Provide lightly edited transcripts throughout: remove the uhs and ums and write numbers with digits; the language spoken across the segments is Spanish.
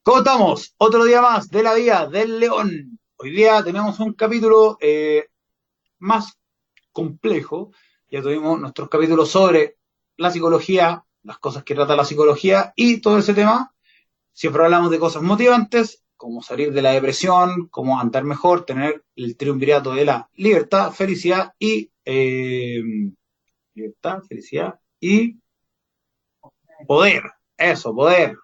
¿Cómo estamos? Otro día más de la Vía del León. Hoy día tenemos un capítulo más complejo. Ya tuvimos nuestros capítulos sobre la psicología, las cosas que trata la psicología y todo ese tema. Siempre hablamos de cosas motivantes, como salir de la depresión, cómo andar mejor, tener el triunvirato de la libertad, felicidad y poder. Eso, poder.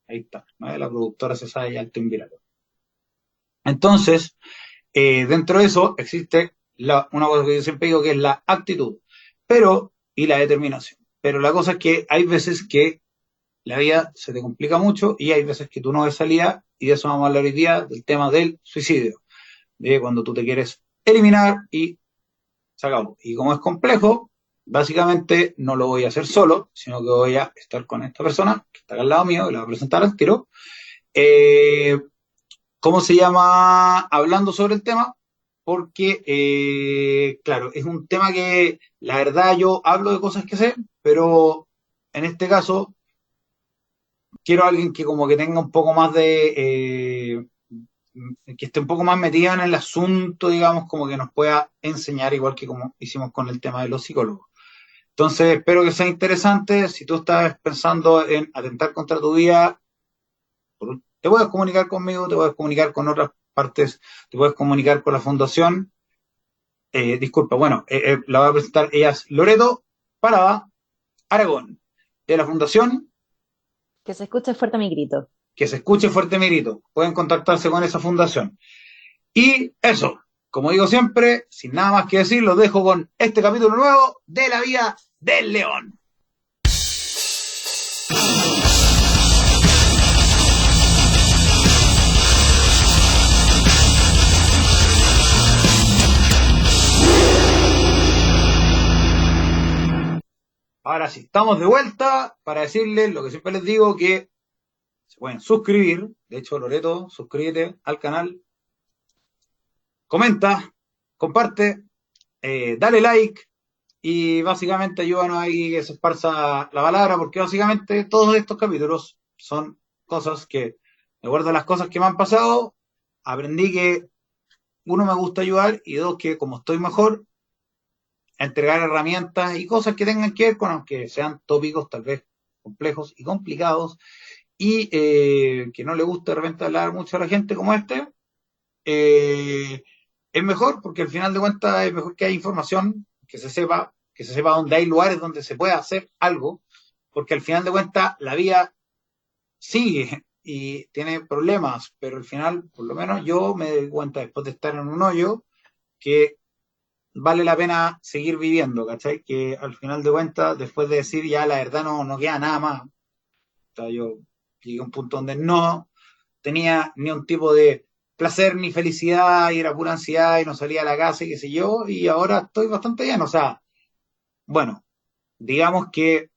Ahí está, ¿no? La productora se sabe ya el triunvirato. Entonces, dentro de eso existe una cosa que yo siempre digo que es la actitud y la determinación. Pero la cosa es que hay veces que la vida se te complica mucho y hay veces que tú no ves salida, y de eso vamos a hablar hoy día, del tema del suicidio, de cuando tú te quieres eliminar y se acabó. Y como es complejo, básicamente no lo voy a hacer solo, sino que voy a estar con esta persona que está acá al lado mío, y la voy a presentar al tiro. Eh, ¿Cómo se llama? Hablando sobre el tema, porque, claro, es un tema que la verdad yo hablo de cosas que sé, pero en este caso quiero a alguien que como que tenga un poco más que esté un poco más metida en el asunto, digamos, como que nos pueda enseñar, igual que como hicimos con el tema de los psicólogos. Entonces, espero que sea interesante. Si tú estás pensando en atentar contra tu vida, te puedes comunicar conmigo, te puedes comunicar con otras partes, te puedes comunicar con la fundación. Disculpa, bueno, la voy a presentar. Ella es Loreto Parada Aragón, de la fundación Que se escuche fuerte mi grito. Que se escuche fuerte mi grito. Pueden contactarse con esa fundación. Y eso, como digo siempre, sin nada más que decir, los dejo con este capítulo nuevo de La Vida del León. Ahora sí, estamos de vuelta para decirles lo que siempre les digo, que se pueden suscribir. De hecho, Loreto, suscríbete al canal, comenta, comparte, dale like y básicamente ayúdanos ahí que se esparza la palabra, porque básicamente todos estos capítulos son cosas que, de acuerdo a las cosas que me han pasado, aprendí que uno, me gusta ayudar, y dos, que como estoy mejor, a entregar herramientas y cosas que tengan que ver con, aunque sean tópicos tal vez complejos y complicados, y que no le gusta de repente hablar mucho a la gente como este, eh, es mejor, porque al final de cuentas es mejor que haya información, que se sepa dónde hay lugares donde se pueda hacer algo, porque al final de cuentas la vida sigue y tiene problemas, pero al final, por lo menos yo me doy cuenta después de estar en un hoyo, que vale la pena seguir viviendo, ¿cachai? Que al final de cuentas, después de decir ya la verdad no queda nada más. O sea, yo llegué a un punto donde no tenía ni un tipo de placer ni felicidad, y era pura ansiedad y no salía a la casa y qué sé yo, y ahora estoy bastante bien. O sea, bueno, digamos que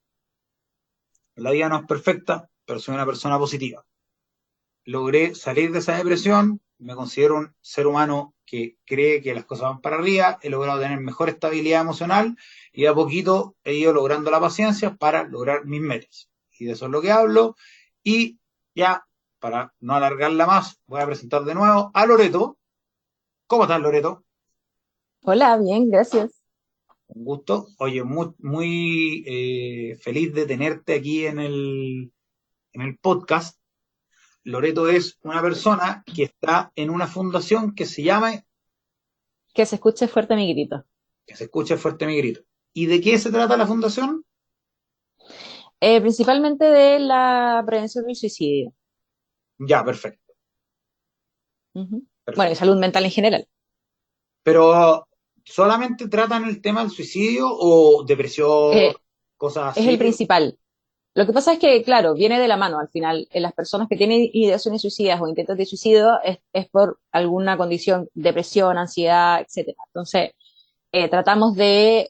la vida no es perfecta, pero soy una persona positiva. Logré salir de esa depresión, me considero un ser humano que cree que las cosas van para arriba, he logrado tener mejor estabilidad emocional y a poquito he ido logrando la paciencia para lograr mis metas. Y de eso es lo que hablo. Y ya, para no alargarla más, voy a presentar de nuevo a Loreto. ¿Cómo estás, Loreto? Hola, bien, gracias. Un gusto. Oye, muy feliz de tenerte aquí en el podcast. Loreto es una persona que está en una fundación que se llama Que se escuche fuerte mi grito. Que se escuche fuerte mi grito. ¿Y de qué se trata la fundación? Principalmente de la prevención del suicidio. Ya, perfecto, Ujú. Bueno, y perfecto. salud mental en general. Pero, ¿solamente tratan el tema del suicidio o depresión, Eh, cosas es así? el principal. Lo que pasa es que, claro, viene de la mano al final. Las personas que tienen ideaciones suicidas o intentos de suicidio es por alguna condición, depresión, ansiedad, etcétera. Entonces, tratamos de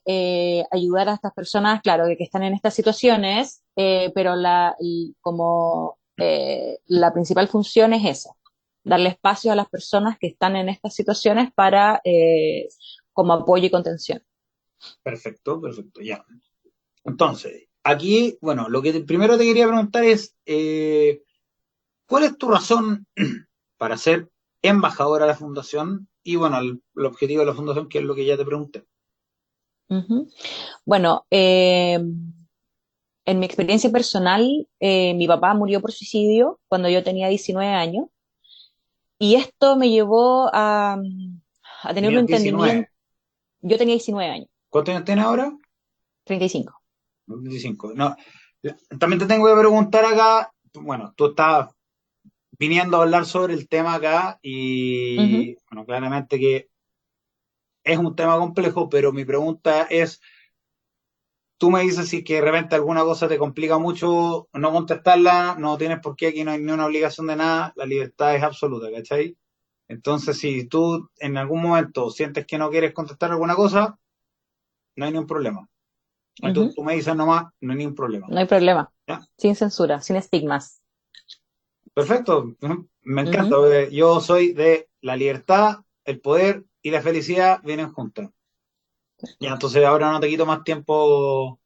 ayudar a estas personas, claro, que están en estas situaciones, pero la principal función es esa, darle espacio a las personas que están en estas situaciones para como apoyo y contención. Perfecto, perfecto, ya. Entonces, aquí, bueno, lo que primero te quería preguntar es, ¿Cuál es tu razón para ser embajadora de la fundación? Y bueno, el objetivo de la fundación, que es lo que ya te pregunté. Ujú. Bueno, en mi experiencia personal, mi papá murió por suicidio cuando yo tenía 19 años y esto me llevó a tener un Tenías entendimiento. 19. Yo tenía 19 años, ¿Cuántos años tienes ahora? 35. 25. No, también te tengo que preguntar acá, bueno, tú estás viniendo a hablar sobre el tema acá Ujú, y, bueno, claramente que es un tema complejo, pero mi pregunta es, tú me dices si que de repente alguna cosa te complica mucho no contestarla, no tienes por qué, aquí no hay ni una obligación de nada, la libertad es absoluta, ¿cachai? Entonces, si tú en algún momento sientes que no quieres contestar alguna cosa, no hay ningún problema. ujú. Tú me dices nomás, no hay ningún problema. No hay problema. ¿Ya? Sin censura, sin estigmas. Perfecto, me encanta, Ujú. porque yo soy de la libertad, el poder y la felicidad vienen juntas. Ya, entonces ahora no te quito más tiempo,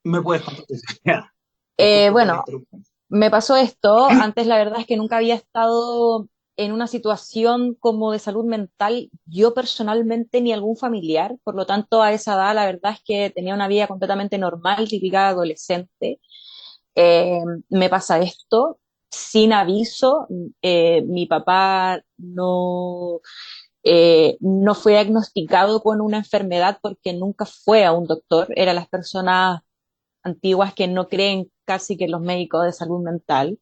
me puedes contar. Ya, disculpa por la Bueno, interrupción. me pasó esto. Antes la verdad es que nunca había estado en una situación como de salud mental, yo personalmente ni algún familiar. Por lo tanto, a esa edad la verdad es que tenía una vida completamente normal, típica de adolescente. Eh, Me pasa esto sin aviso. Mi papá no fue diagnosticado con una enfermedad porque nunca fue a un doctor. Eran las personas antiguas que no creen casi que en los médicos de salud mental.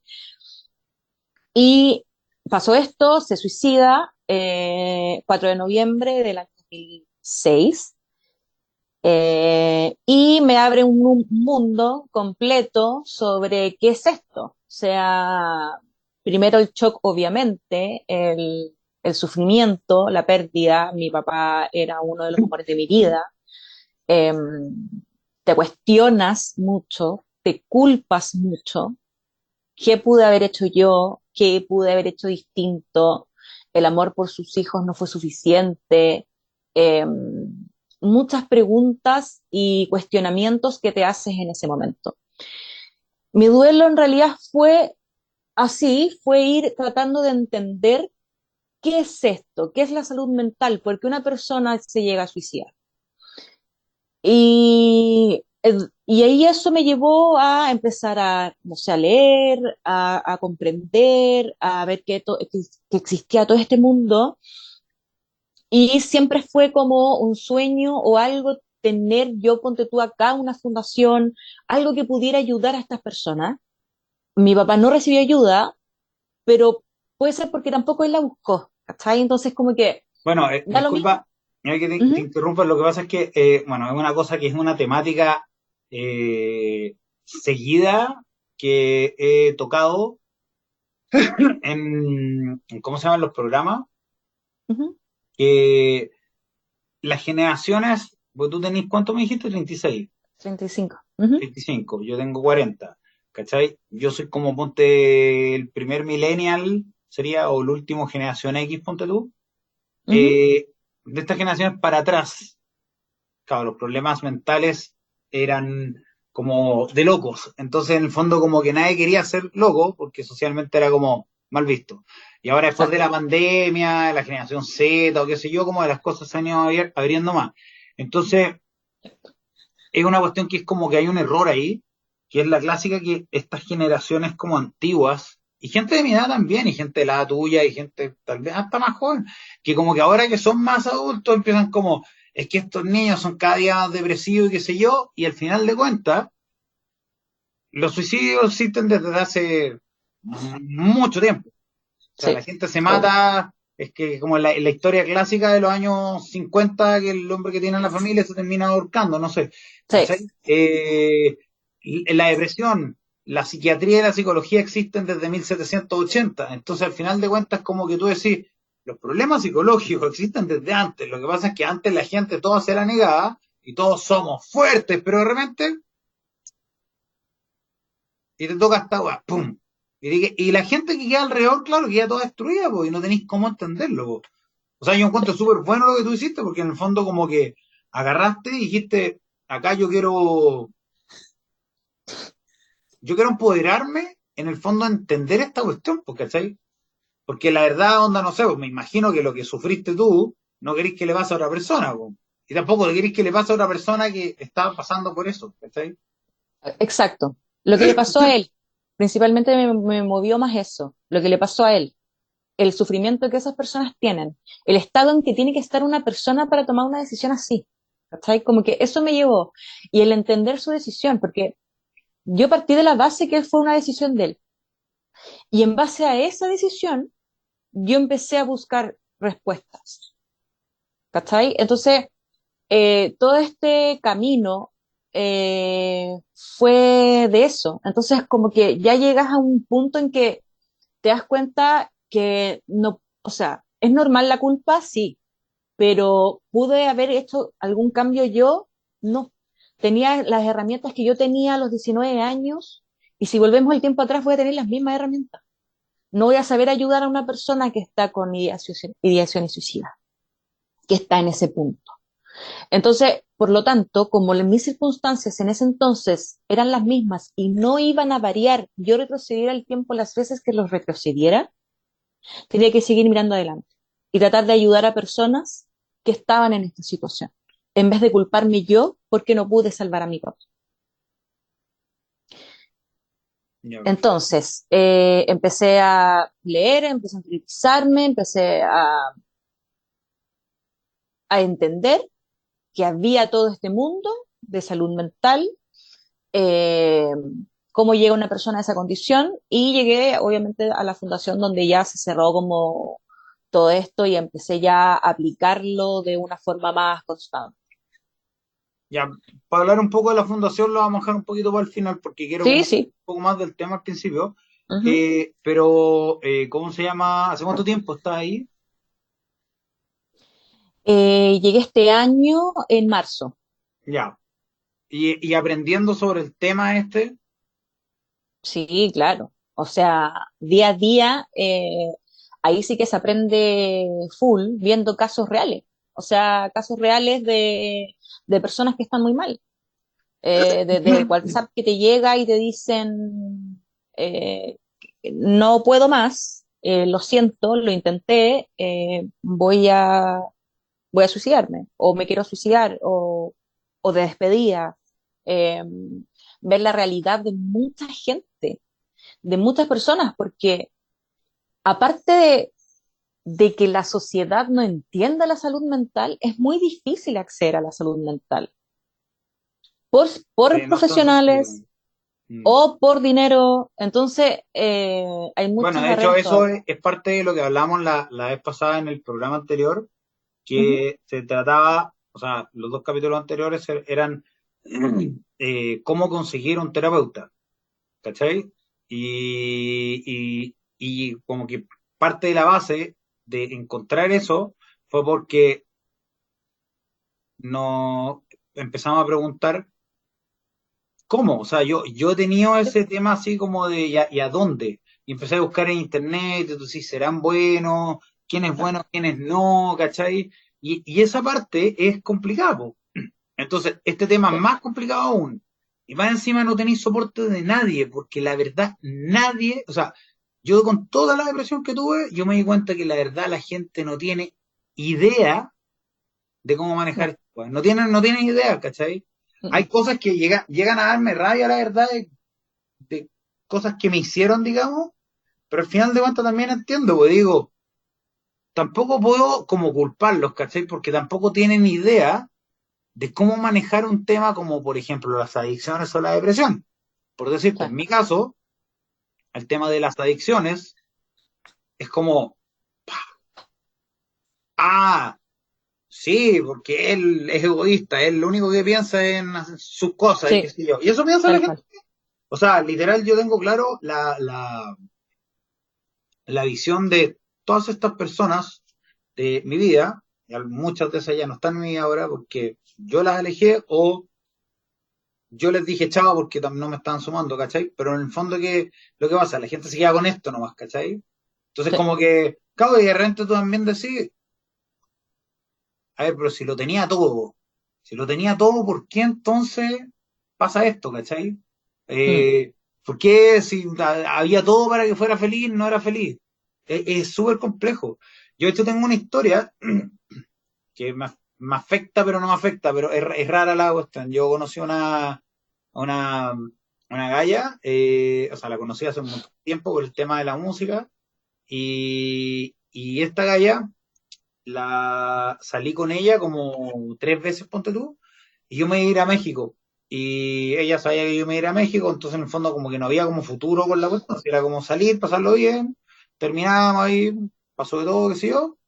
Y pasó esto, se suicida 4 de noviembre del año 2006, y me abre un mundo completo sobre qué es esto. O sea, primero el shock, obviamente, el sufrimiento, la pérdida. Mi papá era uno de los amores de mi vida. Eh, Te cuestionas mucho, te culpas mucho. ¿Qué pude haber hecho yo? ¿Qué pude haber hecho distinto? El amor por sus hijos no fue suficiente. Eh, Muchas preguntas y cuestionamientos que te haces en ese momento. Mi duelo en realidad fue así, fue ir tratando de entender qué es esto, qué es la salud mental, porque una persona se llega a suicidar. Y ahí eso me llevó a empezar a, no sé, a leer, a comprender, a ver que existía todo este mundo. Y siempre fue como un sueño o algo tener yo, ponte tú acá, una fundación, algo que pudiera ayudar a estas personas. Mi papá no recibió ayuda, pero puede ser porque tampoco él la buscó, ¿cachai? Entonces como que Bueno, da lo mismo. disculpa, mira que te Ujú, interrumpa, lo que pasa es que, bueno, es una cosa que es una temática seguida que he tocado ¿cómo se llaman los programas? ujú, Que las generaciones, pues tú tenés, ¿cuánto me dijiste? 36, 35. Ujú, 35, yo tengo 40, ¿cachai? Yo soy como, ponte, el primer millennial, sería, o el último generación X, ponte tú. ujú. De estas generaciones para atrás, claro, los problemas mentales eran como de locos. Entonces, en el fondo, como que nadie quería ser loco, porque socialmente era como mal visto. Y ahora, después de Exacto. la pandemia, la generación Z o qué sé yo, como de las cosas se han ido abriendo más. Entonces, es una cuestión que es como que hay un error ahí, que es la clásica que estas generaciones como antiguas, y gente de mi edad también, y gente de la edad tuya, y gente tal vez hasta más joven, que como que ahora que son más adultos empiezan como, es que estos niños son cada día más depresivos y qué sé yo, y al final de cuentas, los suicidios existen desde hace mucho tiempo. O sea, la Sí, gente se seguro. mata, es que como la historia clásica de los años 50 que el hombre que tiene la familia se termina ahorcando, no sé, Sí, ¿cachai? La depresión, la psiquiatría y la psicología existen desde 1780, entonces al final de cuentas como que tú decís, los problemas psicológicos existen desde antes, lo que pasa es que antes la gente toda se la negaba y todos somos fuertes, pero de repente, y te toca esta weá, ¡pum! Y la gente que queda alrededor, claro, queda toda destruida, pues, y no tenéis cómo entenderlo, pues. O sea, yo encuentro súper bueno lo que tú hiciste, porque en el fondo como que agarraste y dijiste, acá yo quiero empoderarme en el fondo entender esta cuestión, pues, ¿cachai? Porque la verdad, onda, no sé, pues, me imagino que lo que sufriste tú, no querés que le pase a otra persona, pues. Y tampoco le querés que le pase a otra persona que está pasando por eso, ¿cachai? Exacto. Lo que le pasó a él, principalmente me movió más eso, lo que le pasó a él, el sufrimiento que esas personas tienen, el estado en que tiene que estar una persona para tomar una decisión así. ¿Cachai? Como que eso me llevó. Y el entender su decisión, porque yo partí de la base que fue una decisión de él. Y en base a esa decisión, yo empecé a buscar respuestas. ¿Cachai? Entonces, todo este camino fue de eso. Entonces, como que ya llegas a un punto en que te das cuenta que no, o sea, es normal la culpa, sí, pero pude haber hecho algún cambio yo, no. Tenía las herramientas que yo tenía a los 19 años y si volvemos el tiempo atrás voy a tener las mismas herramientas. No voy a saber ayudar a una persona que está con ideación y suicida, que está en ese punto. Entonces, por lo tanto, como mis circunstancias en ese entonces eran las mismas y no iban a variar, yo retrocediera el tiempo las veces que los retrocediera, tenía que seguir mirando adelante y tratar de ayudar a personas que estaban en esta situación, en vez de culparme yo porque no pude salvar a mi papá. Ya, perfecto. Entonces, empecé a leer, empecé a interesarme, empecé a entender que había todo este mundo de salud mental, eh, cómo llega una persona a esa condición y llegué obviamente a la fundación donde ya se cerró como todo esto y empecé ya a aplicarlo de una forma más constante. Ya, para hablar un poco de la fundación lo vamos a dejar un poquito para el final porque quiero Sí, como un sí. poco más del tema al principio. Ujú. Pero, ¿cómo se llama? ¿Hace cuánto tiempo está ahí? Llegué este año en marzo. Ya. Y aprendiendo sobre el tema este, Sí, claro. O sea, día a día, ahí sí que se aprende full viendo casos reales. O sea, casos reales de personas que están muy mal. De WhatsApp que te llega y te dicen, no puedo más, lo siento, lo intenté, voy a suicidarme, o me quiero suicidar, o de despedida. Eh, ver la realidad de mucha gente, de muchas personas, porque aparte de que la sociedad no entienda la salud mental, es muy difícil acceder a la salud mental por, por no es tan sencillo. profesionales Mm. o por dinero. Entonces, hay Bueno, muchas de hecho, barreras eso todavía. es parte de lo que hablamos la vez pasada en el programa anterior, Ujú. que se trataba, o sea, los dos capítulos anteriores eran cómo conseguir un terapeuta, ¿cachai? Y como que parte de la base de encontrar eso fue porque nos empezamos a preguntar cómo, o sea, yo he tenido Sí, ese tema así como de ¿y a dónde? Y empecé a buscar en internet, entonces, ¿serán buenos? ¿Quién es claro, bueno? ¿Quién es no? ¿Cachai? Y esa parte es complicada, po. Entonces, este tema es sí, más complicado aún. Y más encima no tenéis soporte de nadie, porque la verdad, nadie, o sea, yo con toda la depresión que tuve, yo me di cuenta que la verdad la gente no tiene idea de cómo manejar no. esto. Pues. No tienen idea, ¿cachai? Mm, Hay mm, cosas que llegan a darme rabia, la verdad, de cosas que me hicieron, digamos, pero al final de cuentas también entiendo, pues digo, tampoco puedo como culparlos, ¿cachai? Porque tampoco tienen idea de cómo manejar un tema como, por ejemplo, las adicciones o la depresión. Por decirte, en claro, mi caso, el tema de las adicciones es como, ah, sí, porque él es egoísta, él lo único que piensa en hacer sus cosas y qué sí, sé yo. Y eso piensa la tal gente. cual. O sea, literal, yo tengo claro la visión de todas estas personas de mi vida, y muchas de esas ya no están en mi vida ahora porque yo las alejé o yo les dije chao porque no me estaban sumando, ¿cachai? Pero en el fondo que lo que pasa, la gente se queda con esto nomás, ¿cachai? Entonces Sí, como que, claro, y de repente tú también decís, a ver, pero si lo tenía todo, ¿por qué entonces pasa esto, ¿cachai? mm, Eh, ¿Por qué si había todo para que fuera feliz, no era feliz? Es súper complejo. Yo de hecho tengo una historia que me afecta, pero no me afecta, pero es rara la cuestión. Yo conocí una, una galla, o sea, la conocí hace un montón de tiempo por el tema de la música, y esta galla la salí con ella como 3 veces, ponte tú, y yo me iba a ir a México. Y ella sabía que yo me iba a ir a México, entonces en el fondo como que no había como futuro con la cuestión, era como salir, pasarlo bien, terminábamos ahí, pasó de todo, qué sé yo,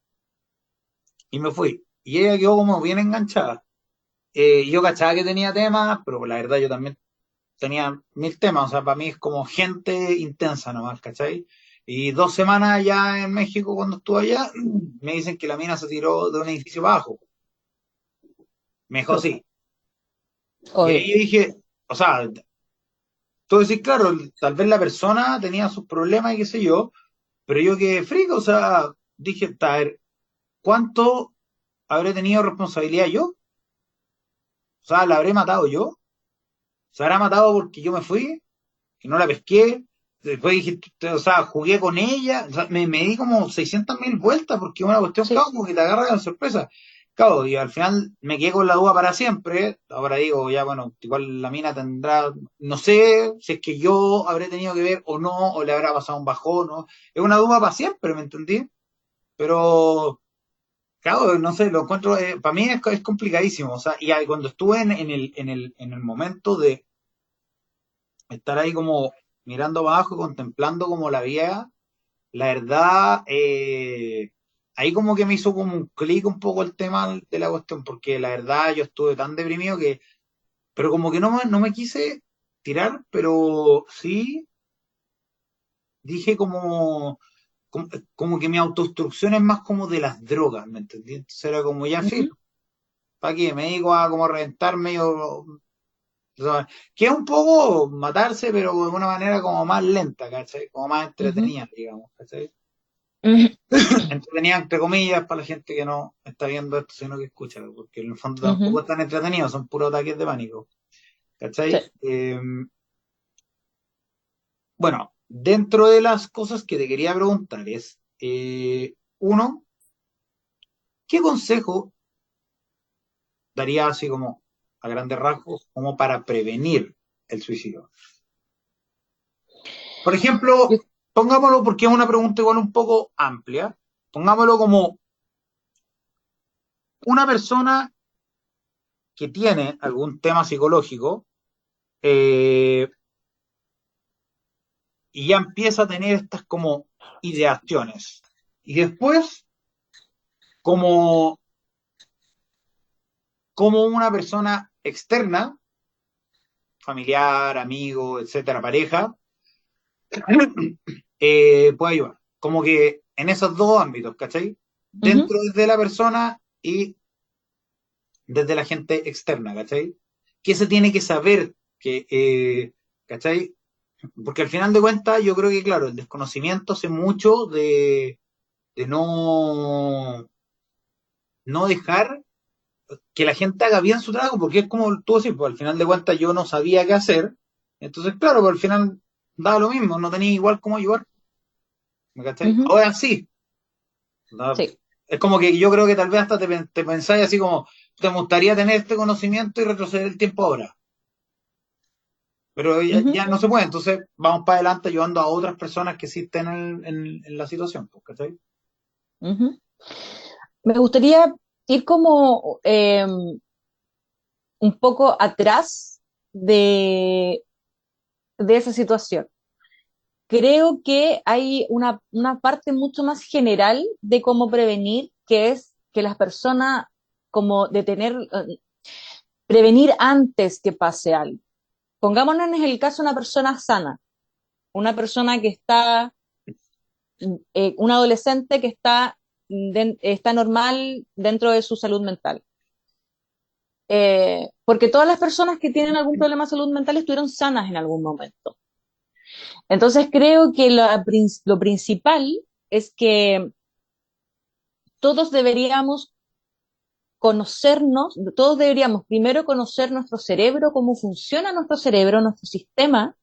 y me fui. Y ella quedó como bien enganchada. Yo cachaba que tenía temas, pero la verdad yo también tenía 1000 temas, o sea, para mí es como gente intensa nomás, ¿cachai? Y 2 semanas allá en México, cuando estuve allá, me dicen que la mina se tiró de un edificio bajo. Me dijo, Chuta, sí. Y ahí obvio. yo dije, o sea, tú decís, claro, tal vez la persona tenía sus problemas y qué sé yo, pero yo que frico, o sea, dije, a ver, ¿cuánto habré tenido responsabilidad yo? O sea, ¿la habré matado yo? ¿Se habrá matado porque yo me fui? Que no la pesqué. Después dije, o sea, jugué con ella, o sea, me di como 600.000 vueltas porque es una cuestión, Sí. claro, como que te agarra de sorpresa. Claro, y al final me quedé con la duda para siempre. Ahora digo, ya bueno, igual la mina tendrá, no sé si es que yo habré tenido que ver o no, o le habrá pasado un bajón, ¿no? Es una duda para siempre, ¿me entendí? Pero, claro, no sé, lo encuentro, para mí es complicadísimo. O sea, y ahí cuando estuve en el momento de estar ahí como mirando abajo, contemplando como la vida, la verdad, ahí como que me hizo como un clic un poco el tema de la cuestión, porque la verdad yo estuve tan deprimido que, pero como que no me quise tirar, pero sí dije como que mi autodestrucción es más como de las drogas, ¿me entendí? Entonces era como ya Ujú, filo, ¿para qué? Me digo a como reventarme o sea, que es un poco matarse, pero de una manera como más lenta, ¿cachai? Como más ujú, entretenida, digamos, ¿cachai? ujú, Entretenida entre comillas para la gente que no está viendo esto, sino que escucha, porque en el fondo tampoco ujú. están entretenidos, son puros ataques de pánico, Sí. ¿cachai? Bueno, dentro de las cosas que te quería preguntar es, uno, ¿qué consejo daría así como a grandes rasgos como para prevenir el suicidio? Por ejemplo, Yo- pongámoslo porque es una pregunta igual un poco amplia, pongámoslo como una persona que tiene algún tema psicológico, eh, y ya empieza a tener estas como ideaciones. Y después, como, como una persona externa, familiar, amigo, etcétera, pareja, puede ayudar. Como que en esos dos ámbitos, ¿cachai? ujú. Dentro de la persona y desde la gente externa, ¿cachai? ¿Qué se tiene que saber? ¿Cachai? Porque al final de cuentas, yo creo que, claro, el desconocimiento hace mucho de no dejar que la gente haga bien su trabajo, porque es como tú decís, pues al final de cuentas yo no sabía qué hacer, entonces claro, pues al final daba lo mismo, no tenía igual cómo ayudar, ¿me cachai? Ujú. Ahora sí, ¿no? Sí. Es como que yo creo que tal vez hasta te pensáis así como, te gustaría tener este conocimiento y retroceder el tiempo ahora, pero Ujú, ya no se puede, entonces vamos para adelante ayudando a otras personas que sí estén en la situación, pues, ¿cachai? ujú. Me gustaría ir como un poco atrás de esa situación. Creo que hay una parte mucho más general de cómo prevenir, que es que las personas, como de tener, prevenir antes que pase algo. Pongámonos en el caso de una persona sana, una persona que está, un adolescente que está normal dentro de su salud mental. Porque todas las personas que tienen algún problema de salud mental estuvieron sanas en algún momento. Entonces creo que lo principal es que todos deberíamos conocernos, todos deberíamos primero conocer nuestro cerebro, cómo funciona nuestro cerebro, nuestro sistema,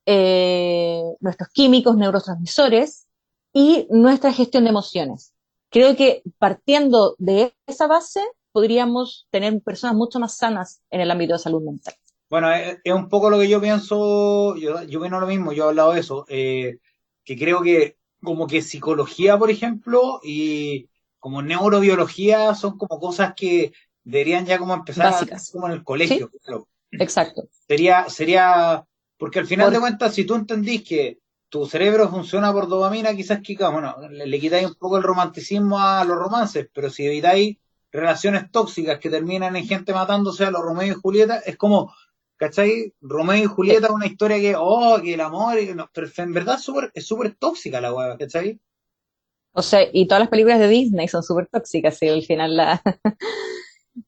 nuestros químicos, neurotransmisores y nuestra gestión de emociones. Creo que partiendo de esa base podríamos tener personas mucho más sanas en el ámbito de salud mental. Bueno, es un poco lo que yo pienso, yo opino lo mismo, yo he hablado de eso, que creo que como que psicología, por ejemplo, y como neurobiología son como cosas que deberían ya como empezar a hacer Básicas. como en el ¿Sí? colegio, claro. Exacto. Sería, porque al final de Por, cuentas, si tú entendís que tu cerebro funciona por dopamina, quizás bueno, le quitáis un poco el romanticismo a los romances, pero si evitáis relaciones tóxicas que terminan en gente matándose a los Romeo y Julieta, es como, ¿cachai? Romeo y sí. Julieta es una historia que, oh, que el amor, y no, pero en verdad es súper tóxica la hueá, ¿cachai? O sea, y todas las películas de Disney son súper tóxicas, sí, al final la...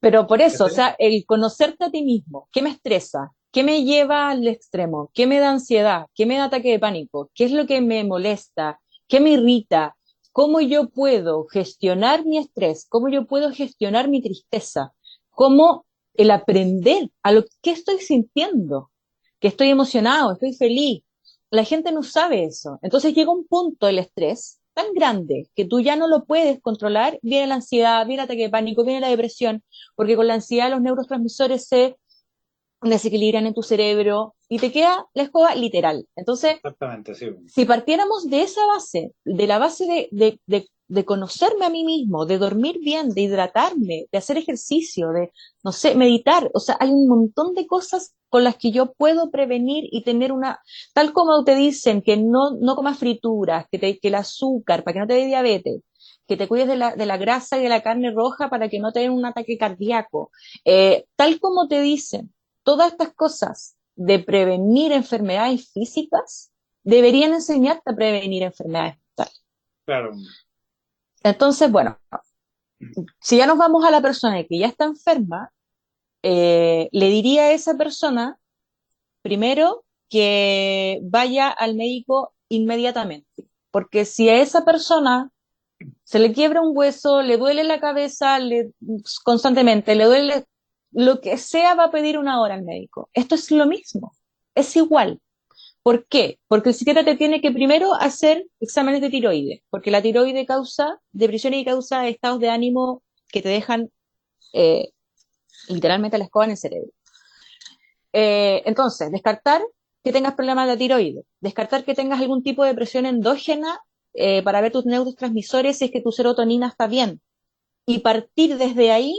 Pero por eso, o ¿Cachai? sea, el conocerte a ti mismo, ¿qué me estresa? ¿Qué me lleva al extremo? ¿Qué me da ansiedad? ¿Qué me da ataque de pánico? ¿Qué es lo que me molesta? ¿Qué me irrita? ¿Cómo yo puedo gestionar mi estrés? ¿Cómo yo puedo gestionar mi tristeza? ¿Cómo el aprender a lo que estoy sintiendo? Que estoy emocionado, estoy feliz. La gente no sabe eso. Entonces llega un punto el estrés tan grande que tú ya no lo puedes controlar. Viene la ansiedad, viene el ataque de pánico, viene la depresión, porque con la ansiedad los neurotransmisores se desequilibran en tu cerebro y te queda la escoba literal. Entonces, Exactamente, sí. si partiéramos de esa base, de la base de conocerme a mí mismo, de dormir bien, de hidratarme, de hacer ejercicio, de, no sé, meditar, o sea, hay un montón de cosas con las que yo puedo prevenir y tener una, tal como te dicen que no comas frituras, que el azúcar, para que no te dé diabetes, que te cuides de la grasa y de la carne roja para que no te den un ataque cardíaco, tal como te dicen, todas estas cosas de prevenir enfermedades físicas, deberían enseñarte a prevenir enfermedades mentales. Claro. Entonces, bueno, si ya nos vamos a la persona que ya está enferma, le diría a esa persona, primero, que vaya al médico inmediatamente. Porque si a esa persona se le quiebra un hueso, le duele la cabeza constantemente, le duele lo que sea, va a pedir una hora al médico. Esto es lo mismo, es igual. ¿Por qué? Porque el psiquiatra te tiene que primero hacer exámenes de tiroides, porque la tiroide causa depresiones y causa estados de ánimo que te dejan eh, literalmente la escoba en el cerebro. Entonces, descartar que tengas problemas de la tiroides, descartar que tengas algún tipo de presión endógena para ver tus neurotransmisores si es que tu serotonina está bien. Y partir desde ahí,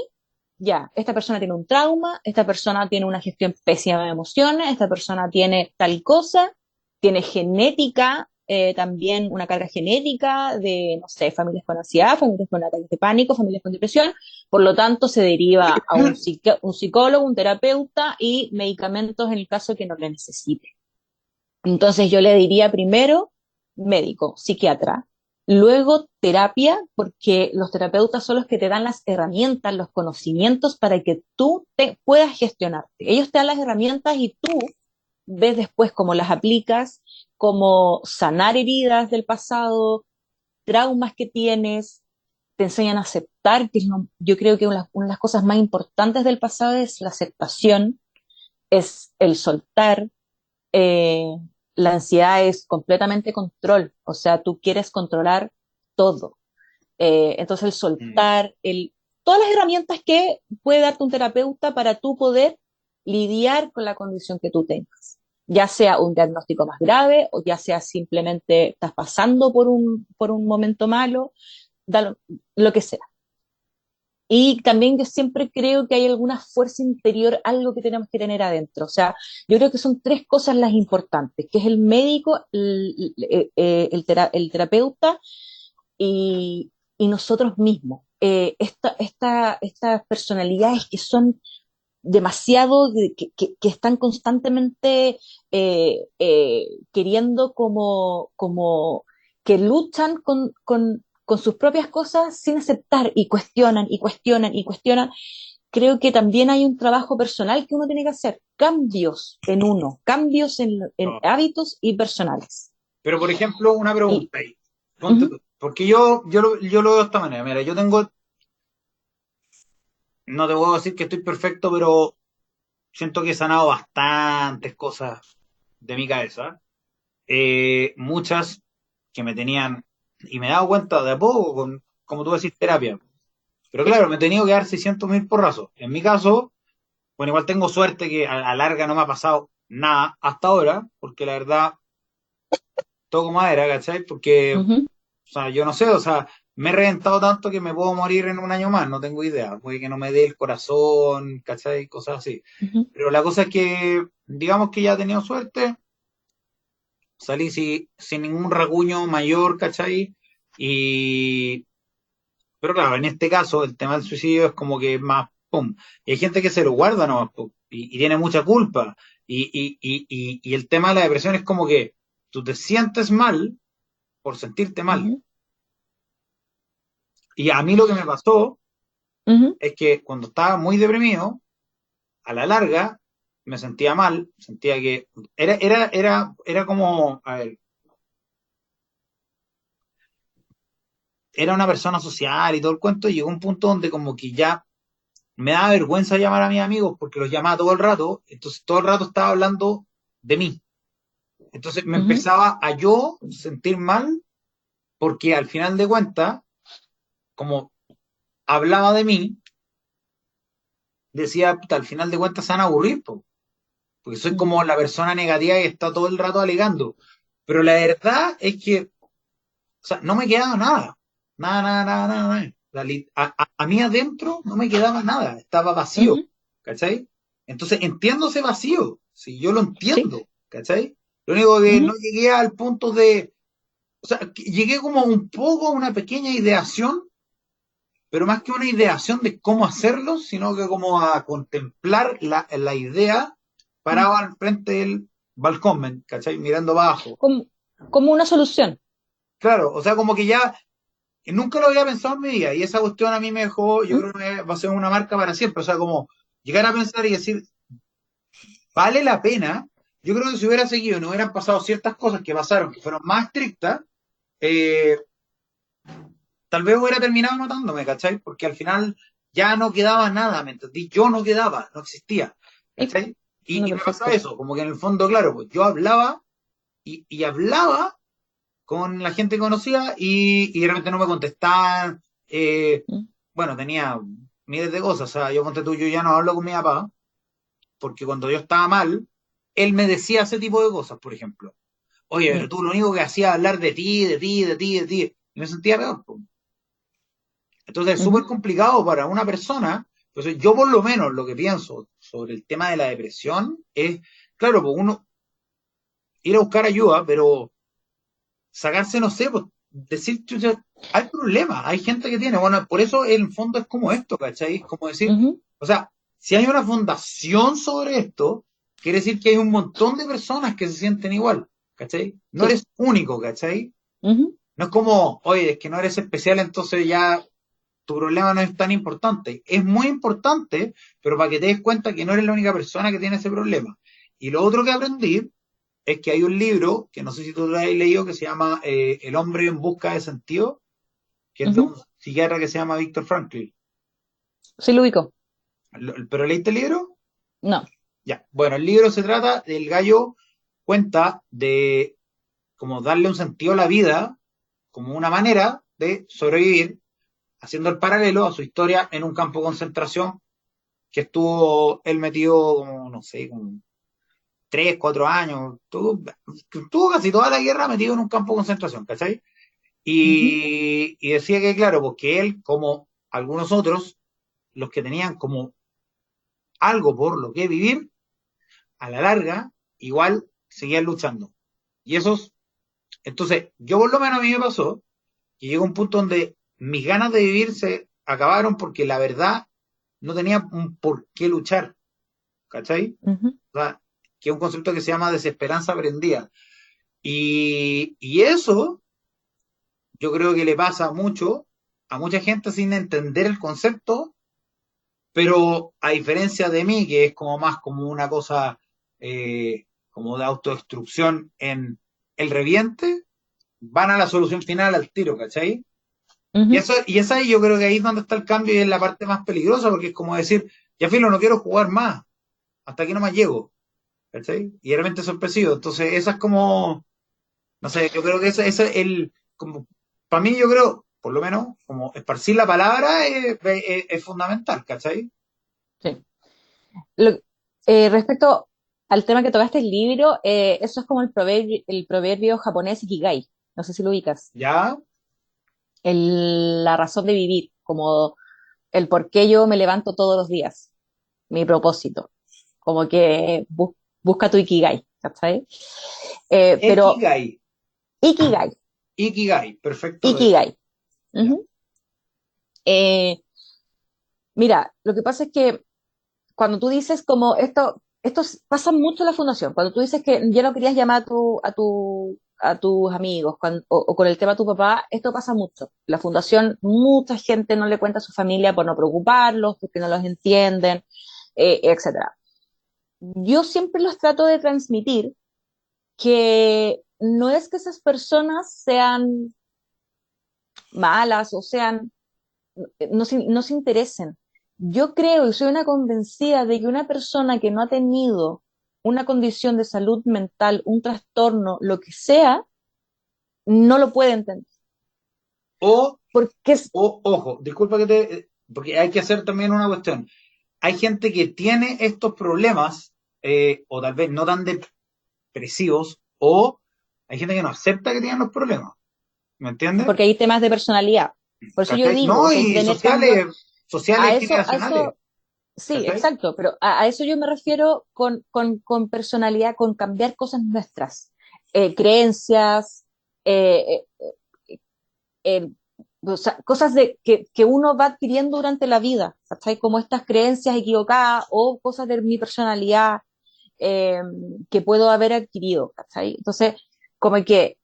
ya, esta persona tiene un trauma, esta persona tiene una gestión pésima de emociones, esta persona tiene tal cosa, tiene genética, también una carga genética de, no sé, familias con ansiedad, familias con ataques de pánico, familias con depresión, por lo tanto se deriva a un psicólogo, un terapeuta y medicamentos en el caso que no le necesite. Entonces yo le diría primero médico, psiquiatra, luego terapia, porque los terapeutas son los que te dan las herramientas, los conocimientos para que tú te puedas gestionarte. Ellos te dan las herramientas y tú ves después cómo las aplicas, cómo sanar heridas del pasado, traumas que tienes, te enseñan a aceptar, que yo creo que una de las cosas más importantes del pasado es la aceptación, es el soltar, eh, la ansiedad es completamente control, o sea, tú quieres controlar todo. Entonces el Mm. soltar, todas las herramientas que puede darte un terapeuta para tú poder lidiar con la condición que tú tengas, ya sea un diagnóstico más grave o ya sea simplemente estás pasando por un momento malo, da lo que sea. Y también yo siempre creo que hay alguna fuerza interior, algo que tenemos que tener adentro. O sea, yo creo que son tres cosas las importantes, que es el médico, el terapeuta y nosotros mismos. Estas personalidades que son demasiado, que están constantemente queriendo como que luchan con sus propias cosas sin aceptar y cuestionan y cuestionan y cuestionan. Creo que también hay un trabajo personal que uno tiene que hacer, cambios en uno, cambios en No. hábitos y personales. Pero, por ejemplo, una Y, pregunta ahí. Ponte ujú, tú. Porque yo lo veo de esta manera. Mira, no te puedo decir que estoy perfecto, pero siento que he sanado bastantes cosas de mi cabeza. muchas que me tenían, y me he dado cuenta de a poco, como tú decís, terapia. Pero claro, me he tenido que dar 600.000 porrazos. En mi caso, bueno, igual tengo suerte que a la larga no me ha pasado nada hasta ahora, porque la verdad, toco madera, ¿cachai? Porque, o Ujú, sea, yo no sé, o sea, me he reventado tanto que me puedo morir en un año más, no tengo idea. Puede que no me dé el corazón, ¿cachai? Cosas así. ujú, Pero la cosa es que, digamos que ya he tenido suerte, salí sin ningún rasguño mayor, ¿cachai? Y, pero claro, en este caso el tema del suicidio es como que más, pum. Y hay gente que se lo guarda nomás, pum, y tiene mucha culpa. Y el tema de la depresión es como que tú te sientes mal por sentirte mal. ujú, Y a mí lo que me pasó ujú, es que cuando estaba muy deprimido, a la larga me sentía mal, sentía que era como, a ver, era una persona social y todo el cuento, y llegó un punto donde como que ya me daba vergüenza llamar a mis amigos porque los llamaba todo el rato, entonces todo el rato estaba hablando de mí. Entonces me ujú, empezaba a yo sentir mal porque al final de cuentas, como hablaba de mí, decía, puta, al final de cuentas se van a aburrir, po, porque soy como la persona negativa que está todo el rato alegando. Pero la verdad es que, o sea, no me quedaba nada. Nada, nada, nada, nada, nada. A mí adentro no me quedaba nada, estaba vacío, ujú. ¿cachai? Entonces entiendo ese vacío, si yo lo Sí. entiendo, ¿cachai? Lo único que no Ujú, llegué al punto de, o sea, que llegué como un poco a una pequeña ideación, pero más que una ideación de cómo hacerlo, sino que como a contemplar la idea ujú. parado al frente del balcón, ¿cachai? Mirando abajo. Como, como una solución. Claro, o sea, como que ya nunca lo había pensado en mi vida y esa cuestión a mí me dejó, yo ¿Mm? creo que va a ser una marca para siempre. O sea, como llegar a pensar y decir, vale la pena. Yo creo que si hubiera seguido y no hubieran pasado ciertas cosas que pasaron, que fueron más estrictas, eh, tal vez hubiera terminado matándome, ¿cachai? Porque al final ya no quedaba nada, ¿me entendí? Yo no quedaba, no existía, Sí, ¿cachai? no, Y me pasaba perfecto. eso, como que en el fondo, claro, pues yo hablaba y hablaba con la gente que conocía y de repente no me contestaban. ¿Mm? Bueno, tenía miles de cosas. O sea, yo conté tú, yo ya no hablo con mi papá, porque cuando yo estaba mal, él me decía ese tipo de cosas, por ejemplo. Oye, pero Mm, tú lo único que hacías es hablar de ti, de ti, de ti, de ti. Y me sentía peor, po. Entonces es súper ujú, complicado para una persona. Entonces yo por lo menos lo que pienso sobre el tema de la depresión es, claro, pues uno ir a buscar ayuda, pero sacarse, no sé, pues decir, chucha, hay problemas, hay gente que tiene, bueno, por eso el fondo es como esto, ¿cachai? Es como decir, ujú. o sea, si hay una fundación sobre esto, quiere decir que hay un montón de personas que se sienten igual, ¿cachai? No Sí. eres único, ¿cachai? Ujú. No es como, oye, es que no eres especial, entonces ya tu problema no es tan importante. Es muy importante, pero para que te des cuenta que no eres la única persona que tiene ese problema. Y lo otro que aprendí es que hay un libro, que no sé si tú lo has leído, que se llama El hombre en busca de sentido, que es de un Ujú. psiquiatra que se llama Víctor Frankl. Sí lo ubico. ¿Pero leíste el libro? No. Ya. Bueno, el libro se trata del gallo, cuenta de como darle un sentido a la vida, como una manera de sobrevivir, haciendo el paralelo a su historia en un campo de concentración que estuvo él metido como, no sé, como 3, 4 años, tuvo casi toda la guerra metido en un campo de concentración, ¿cachai? Ujú, Y decía que, claro, porque él, como algunos otros, los que tenían como algo por lo que vivir, a la larga, igual seguían luchando. Y esos, entonces, yo por lo menos a mí me pasó que llegó un punto donde mis ganas de vivir se acabaron porque la verdad no tenía un por qué luchar, ¿cachai? ujú. O sea, que es un concepto que se llama desesperanza aprendida. Y eso yo creo que le pasa mucho a mucha gente sin entender el concepto, pero a diferencia de mí, que es como más como una cosa como de autodestrucción en el reviente, van a la solución final al tiro, ¿cachai? Ujú. Y esa yo creo que ahí es donde está el cambio y es la parte más peligrosa, porque es como decir, ya filo, no quiero jugar más, hasta aquí no más llego, ¿cachai? Y de repente sorpresivo. Entonces, esa es como. No sé, yo creo que eso es como, para mí yo creo, por lo menos, como esparcir la palabra es fundamental, ¿cachai? Sí. Lo- respecto al tema que tocaste el libro, eso es como el proverbio japonés Ikigai. No sé si lo ubicas. ¿Ya? La razón de vivir, como el por qué yo me levanto todos los días, mi propósito. Como que busca tu Ikigai, ¿cachai? Pero Ikigai. Ikigai, Ikigai, perfecto. Ikigai. Ya. Ujú. Eh, Mira, lo que pasa es que cuando tú dices como esto pasa mucho en la fundación, cuando tú dices que ya no querías llamar a tus amigos o con el tema de tu papá, esto pasa mucho. La fundación, mucha gente no le cuenta a su familia por no preocuparlos, porque no los entienden, etcétera. Yo siempre los trato de transmitir que no es que esas personas sean malas o sean no se interesen. Yo creo y soy una convencida de que una persona que no ha tenido una condición de salud mental, un trastorno, lo que sea, no lo puede entender. O, Porque es, ojo, disculpa que porque hay que hacer también una cuestión. Hay gente que tiene estos problemas, o tal vez no tan depresivos, o hay gente que no acepta que tienen los problemas, ¿me entiendes? porque hay temas de personalidad. Por eso yo ¿Cachai? digo No, que hay que y tener cambios sociales a y eso, a generacionales, eso, sí, ¿cachai? exacto, pero a eso yo me refiero con personalidad, con cambiar cosas nuestras, creencias, eh, eh, o sea, cosas que uno va adquiriendo durante la vida, ¿cachai? Como estas creencias equivocadas o cosas de mi personalidad eh, que puedo haber adquirido, ¿cachai? Entonces, como que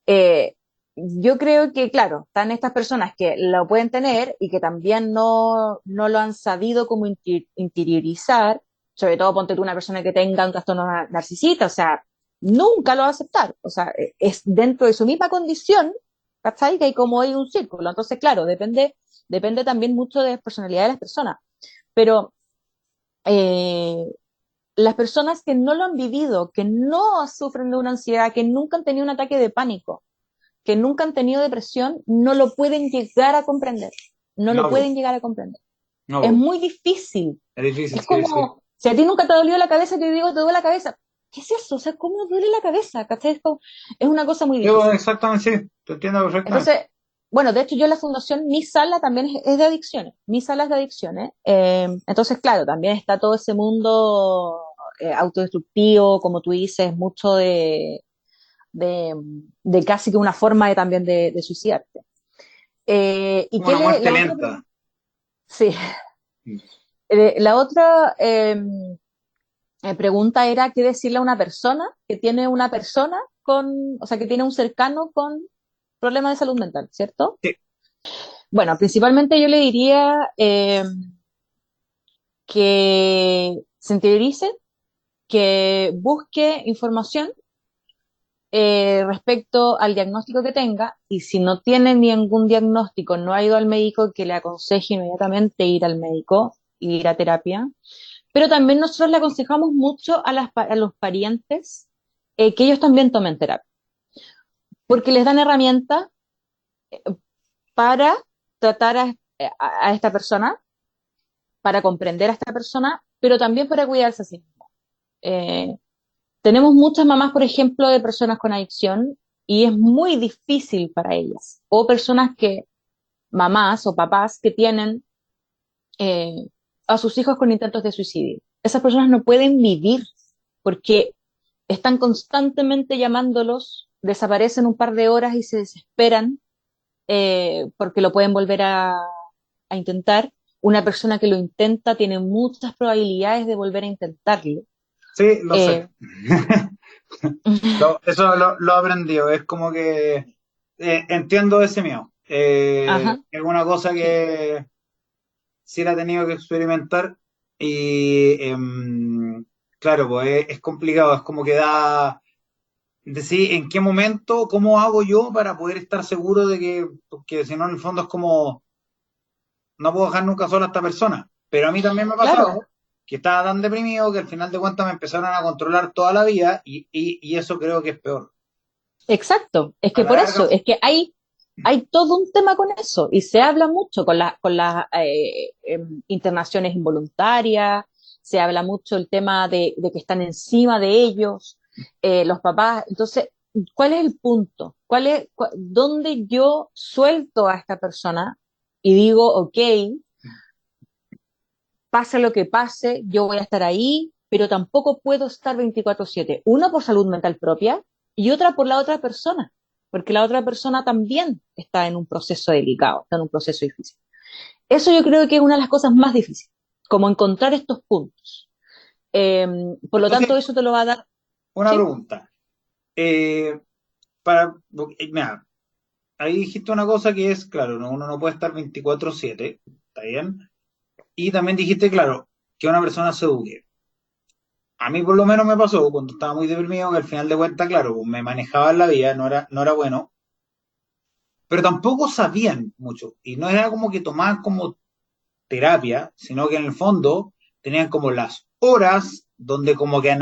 eh, yo creo que, claro, están estas personas que lo pueden tener y que también no lo han sabido como interiorizar, sobre todo ponte tú una persona que tenga un trastorno narcisista, o sea, nunca lo va a aceptar, o sea, es dentro de su misma condición, ¿cachai? Que hay como hay un círculo, entonces, claro, depende también mucho de la personalidad de las personas, pero eh, las personas que no lo han vivido, que no sufren de una ansiedad, que nunca han tenido un ataque de pánico, que nunca han tenido depresión no lo pueden llegar a comprender. No lo No, po, pueden llegar a comprender. no, Es po. muy difícil. Es difícil, Es sí, sí. como, si a ti nunca te dolió la cabeza, te digo, te duele la cabeza. ¿Qué es eso? O sea, ¿cómo duele la cabeza? ¿Cachai? Es una cosa muy Yo difícil. exactamente, sí, te entiendo perfectamente. Entonces, bueno, de hecho yo en la fundación, mi sala también es de adicciones, mi sala es de adicciones. Entonces, claro, también está todo ese mundo autodestructivo, como tú dices, mucho de, de casi que una forma también de suicidarte. ¿Y qué Una muerte la otra lenta. pregunta? Sí, la otra pregunta era qué decirle a una persona que tiene una persona o sea, que tiene un cercano con problemas de salud mental, ¿cierto? Sí, Bueno, principalmente yo le diría que se interiorice, que busque información respecto al diagnóstico que tenga y si no tiene ningún diagnóstico, no ha ido al médico, que le aconseje inmediatamente ir al médico, ir a terapia. Pero también nosotros le aconsejamos mucho a los parientes que ellos también tomen terapia, porque les dan herramientas para tratar a esta persona, para comprender a esta persona, pero también para cuidarse a sí mismo. Eh, Tenemos muchas mamás, por ejemplo, de personas con adicción y es muy difícil para ellas. O personas que, mamás o papás que tienen eh, a sus hijos con intentos de suicidio. Esas personas no pueden vivir porque están constantemente llamándolos, desaparecen un par de horas y se desesperan porque lo pueden volver a intentar. Una persona que lo intenta tiene muchas probabilidades de volver a intentarlo. sí, lo sé. Eh, Eso lo he aprendido. Es como que entiendo ese miedo. ajá, Es una cosa sí, que sí la he tenido que experimentar y claro, pues es complicado. Es como que da decir en qué momento, cómo hago yo para poder estar seguro de que, porque si no, en el fondo es como no puedo dejar nunca sola a esta persona. Pero a mí también me ha claro. pasado que estaba tan deprimido que al final de cuentas me empezaron a controlar toda la vida y eso creo que es peor. Exacto, es A que la por larga, eso, es que hay todo un tema con eso y se habla mucho con las internaciones involuntarias, se habla mucho el tema de que están encima de ellos, los papás. Entonces, ¿cuál es el punto? ¿Dónde yo suelto a esta persona y digo, ok, pase lo que pase, yo voy a estar ahí, pero tampoco puedo estar 24/7. Una por salud mental propia y otra por la otra persona, porque la otra persona también está en un proceso delicado, está en un proceso difícil. Eso yo creo que es una de las cosas más difíciles, como encontrar estos puntos. Eh, por lo entonces, tanto, eso te lo va a dar, una ¿sí? pregunta. Eh, mira, ahí dijiste una cosa que es, claro, uno no puede estar 24/7, ¿está bien? Y también dijiste, claro, que una persona se eduque. A mí por lo menos me pasó cuando estaba muy deprimido, que al final de cuentas, claro, pues, me manejaba en la vida, no era bueno, pero tampoco sabían mucho. Y no era como que tomaban como terapia, sino que en el fondo tenían como las horas donde como que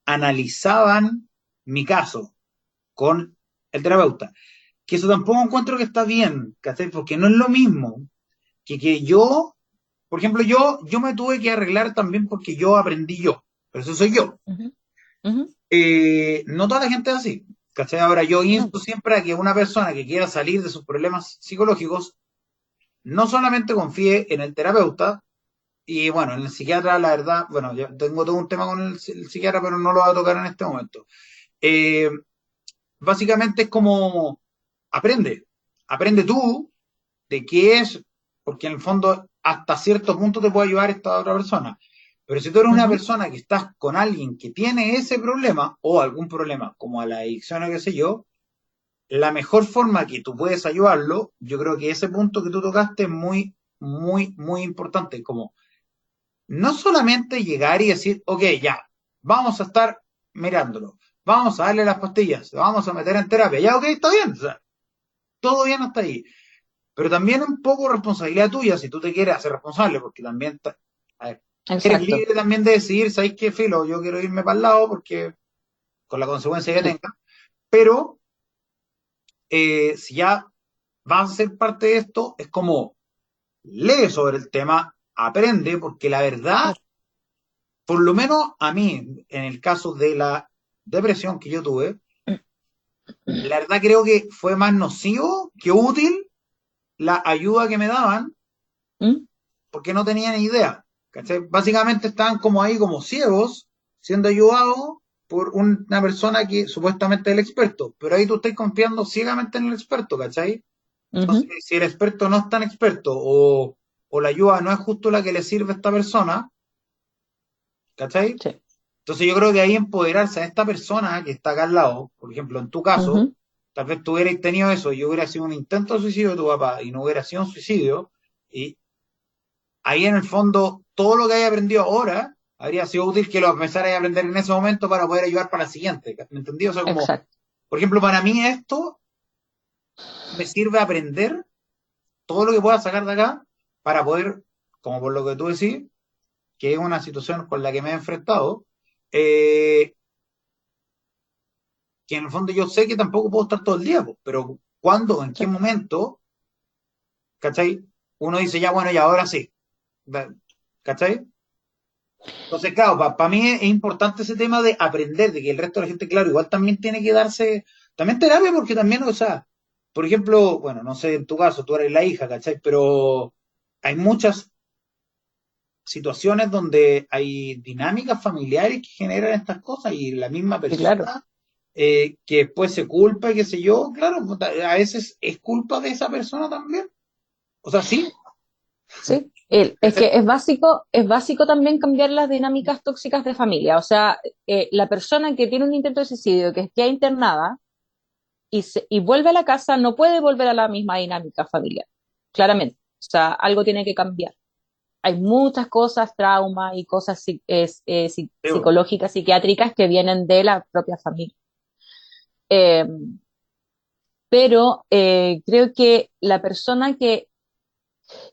analizaban mi caso con el terapeuta. Que eso tampoco encuentro que está bien, ¿cachai? Porque no es lo mismo que yo, por ejemplo, yo me tuve que arreglar también porque yo aprendí yo, pero eso soy yo. Ujú, ujú. No toda la gente es así, ¿cachai? Ahora yo No. insto siempre a que una persona que quiera salir de sus problemas psicológicos no solamente confíe en el terapeuta, y bueno, en el psiquiatra, la verdad, bueno, ya tengo todo un tema con el psiquiatra, pero no lo voy a tocar en este momento. Eh, Básicamente es como aprende, aprende tú de qué es, porque en el fondo hasta cierto punto te puede ayudar esta otra persona. Pero si tú eres una Ujú, persona que estás con alguien que tiene ese problema o algún problema como a la adicción o qué sé yo, la mejor forma que tú puedes ayudarlo, yo creo que ese punto que tú tocaste es muy, muy, muy importante. Como no solamente llegar y decir, ok, ya, vamos a estar mirándolo, vamos a darle las pastillas, vamos a meter en terapia, ya, ok, está bien, o sea, todo bien hasta ahí. Pero también un poco responsabilidad tuya, si tú te quieres hacer responsable, porque también a ver, eres exacto. libre también de decidir, ¿sabes qué, filo? Yo quiero irme para el lado porque con la consecuencia que Sí, tenga, pero si ya vas a ser parte de esto, es como lee sobre el tema, aprende, porque la verdad, claro. por lo menos a mí, en el caso de la depresión que yo tuve, la verdad creo que fue más nocivo que útil la ayuda que me daban ¿Mm? porque no tenían idea. ¿Cachai? Básicamente estaban como ahí, como ciegos, siendo ayudados por una persona que supuestamente es el experto, pero ahí tú estás confiando ciegamente en el experto, ¿cachai? Entonces, Ujú, si el experto no es tan experto o la ayuda no es justo la que le sirve a esta persona, ¿cachai? sí. Entonces yo creo que ahí empoderarse a esta persona que está acá al lado, por ejemplo, en tu caso, Ujú, tal vez tú hubieras tenido eso y hubiera sido un intento de suicidio de tu papá y no hubiera sido un suicidio, y ahí en el fondo todo lo que haya aprendido ahora habría sido útil que lo empezara a aprender en ese momento para poder ayudar para la siguiente. ¿Me entendí? O sea, como, exacto. por ejemplo, para mí esto me sirve aprender todo lo que pueda sacar de acá para poder, como por lo que tú decís, que es una situación con la que me he enfrentado, eh, que en el fondo yo sé que tampoco puedo estar todo el día, pues, pero cuándo, en qué Sí. momento, ¿cachai? Uno dice, ya bueno, y ahora sí, ¿cachai? Entonces, claro, para mí es importante ese tema de aprender, de que el resto de la gente, claro, igual también tiene que darse, también terapia, porque también, o sea, por ejemplo, bueno, no sé, en tu caso, tú eres la hija, ¿cachai? Pero hay muchas situaciones donde hay dinámicas familiares que generan estas cosas y la misma Sí, claro. persona que después se culpa y qué sé yo, claro, a veces es culpa de esa persona también. O sea, sí, Sí, es ¿cachai? que es básico también cambiar las dinámicas tóxicas de familia. O sea, la persona que tiene un intento de suicidio, que esté internada y vuelve a la casa, no puede volver a la misma dinámica familiar, claramente. O sea, algo tiene que cambiar. Hay muchas cosas, traumas y cosas Digo, psicológicas, psiquiátricas que vienen de la propia familia. Eh, pero creo que la persona que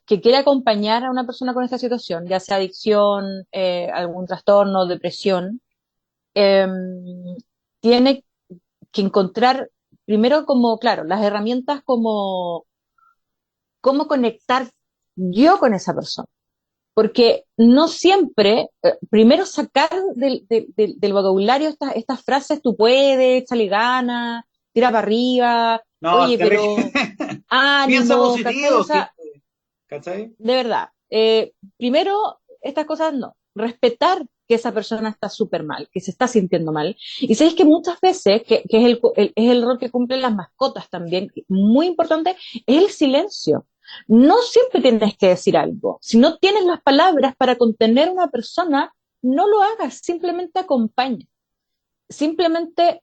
quiere acompañar a una persona con esta situación, ya sea adicción, algún trastorno, depresión, eh, tiene que encontrar primero como, claro, las herramientas como cómo conectar yo con esa persona. Porque no siempre, primero sacar del vocabulario estas frases, tú puedes, échale ganas, tira para arriba, No, es oye, terrible. pero Piensa ánimo, ¿cachai? O positivo, sea, ¿cachai? de verdad, primero, estas cosas no, respetar que esa persona está súper mal, que se está sintiendo mal. Y sabéis que muchas veces, que es es el rol que cumplen las mascotas también, muy importante, es el silencio. No siempre tienes que decir algo. Si no tienes las palabras para contener a una persona, no lo hagas, simplemente acompaña. Simplemente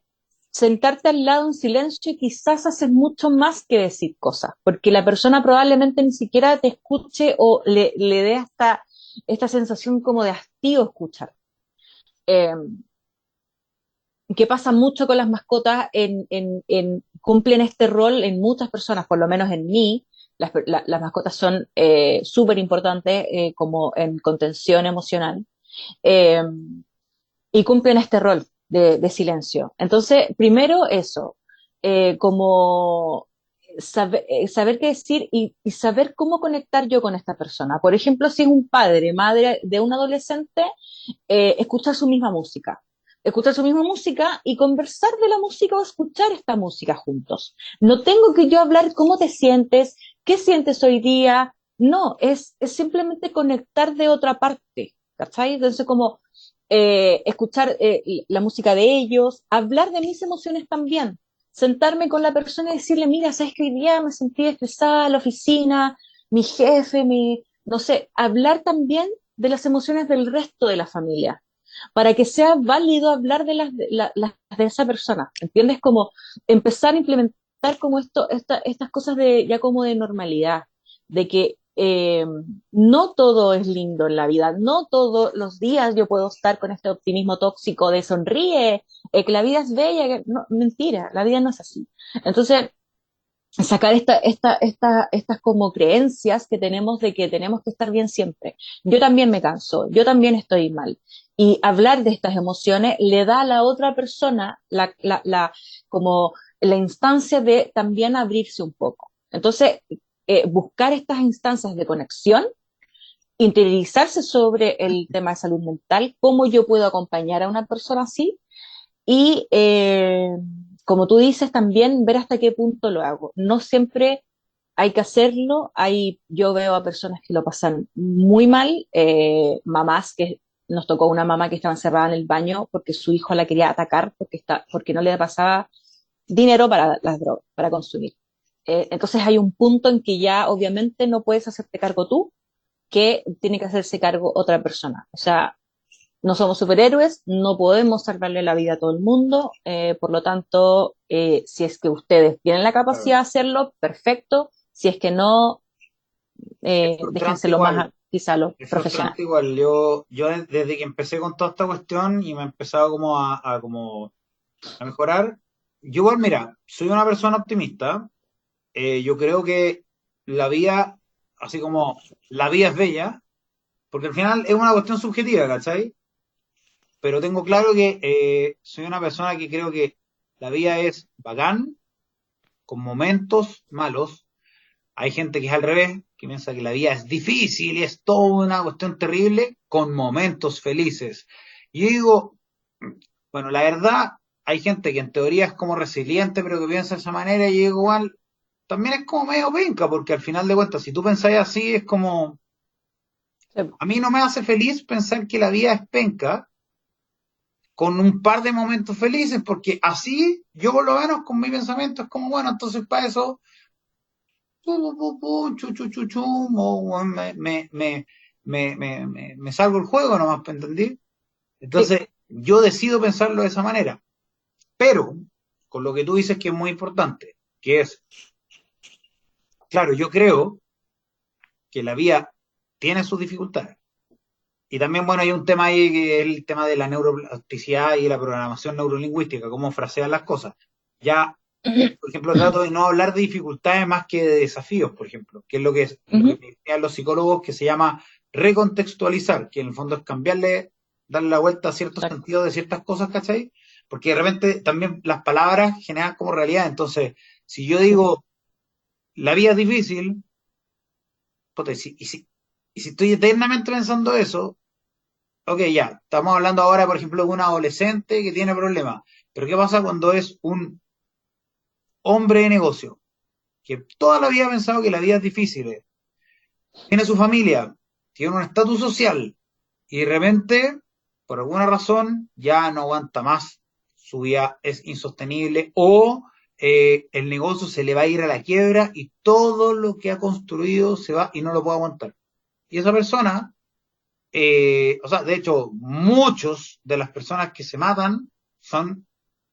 sentarte al lado en silencio y quizás haces mucho más que decir cosas, porque la persona probablemente ni siquiera te escuche o le dé hasta esta sensación como de hastío escuchar. Eh, que pasa mucho con las mascotas, cumplen este rol en muchas personas, por lo menos en mí, las mascotas son súper importantes como en contención emocional. Eh, y cumplen este rol de silencio. Entonces, primero eso, como saber qué decir y saber cómo conectar yo con esta persona. Por ejemplo, si es un padre, madre de un adolescente, escuchar su misma música. Escuchar su misma música y conversar de la música o escuchar esta música juntos. No tengo que yo hablar cómo te sientes, qué sientes hoy día. No, es simplemente conectar de otra parte. ¿Cachai? Entonces, como escuchar la música de ellos, hablar de mis emociones también, sentarme con la persona y decirle, mira, sabes que hoy día me sentí estresada en la oficina, mi jefe, no sé, hablar también de las emociones del resto de la familia, para que sea válido hablar de esa persona, ¿entiendes? Como empezar a implementar como estas cosas de ya como de normalidad, de que no todo es lindo en la vida, no todos los días yo puedo estar con este optimismo tóxico de sonríe, que la vida es bella, no, mentira, la vida no es así. Entonces, sacar estas como creencias que tenemos de que tenemos que estar bien siempre. Yo también me canso, yo también estoy mal. Y hablar de estas emociones le da a la otra persona como la instancia de también abrirse un poco. Entonces, buscar estas instancias de conexión, interiorizarse sobre el tema de salud mental, cómo yo puedo acompañar a una persona así y, como tú dices, también ver hasta qué punto lo hago. No siempre hay que hacerlo. Yo veo a personas que lo pasan muy mal, mamás que nos tocó una mamá que estaba encerrada en el baño porque su hijo la quería atacar porque no le pasaba dinero para las drogas, para consumir. Entonces hay un punto en que ya obviamente no puedes hacerte cargo tú, que tiene que hacerse cargo otra persona. O sea, no somos superhéroes, no podemos salvarle la vida a todo el mundo, por lo tanto, si es que ustedes tienen la capacidad Claro. de hacerlo, perfecto, si es que no, Es frustrante déjenselo más igual. quizá a los Es profesionales. frustrante igual. Yo desde que empecé con toda esta cuestión y me he empezado como como a mejorar, yo igual, mira, soy una persona optimista. Yo creo que la vida, así como la vida es bella, porque al final es una cuestión subjetiva, ¿cachai? Pero tengo claro que soy una persona que creo que la vida es bacán, con momentos malos. Hay gente que es al revés, que piensa que la vida es difícil y es toda una cuestión terrible, con momentos felices. Y yo digo, bueno, la verdad, hay gente que en teoría es como resiliente, pero que piensa de esa manera, y yo digo, igual, también es como medio penca, porque al final de cuentas, si tú pensáis así, es como, Sí, a mí no me hace feliz pensar que la vida es penca, con un par de momentos felices, porque así, yo por lo menos con mi pensamiento es como, bueno, entonces para eso, chu, chu, chu, chu, me salgo el juego nomás, ¿entendí? sí, Entonces, yo decido pensarlo de esa manera, pero con lo que tú dices que es muy importante, que es, claro, yo creo que la vida tiene sus dificultades. Y también, bueno, hay un tema ahí que es el tema de la neuroplasticidad y la programación neurolingüística, cómo frasean las cosas. Ya, por ejemplo, trato de no hablar de dificultades más que de desafíos, por ejemplo, que es lo que ujú, me decían los psicólogos, que se llama recontextualizar, que en el fondo es cambiarle, darle la vuelta a ciertos exacto. sentidos de ciertas cosas, ¿cachai? porque de repente también las palabras generan como realidad. Entonces, si yo digo, la vida es difícil, puta, y si estoy eternamente pensando eso, ok, ya, estamos hablando ahora, por ejemplo, de un adolescente que tiene problemas, pero ¿qué pasa cuando es un hombre de negocio, que toda la vida ha pensado que la vida es difícil, tiene su familia, tiene un estatus social, y de repente, por alguna razón, ya no aguanta más, su vida es insostenible, o el negocio se le va a ir a la quiebra y todo lo que ha construido se va y no lo puede aguantar? Y esa persona, o sea, de hecho, muchos de las personas que se matan son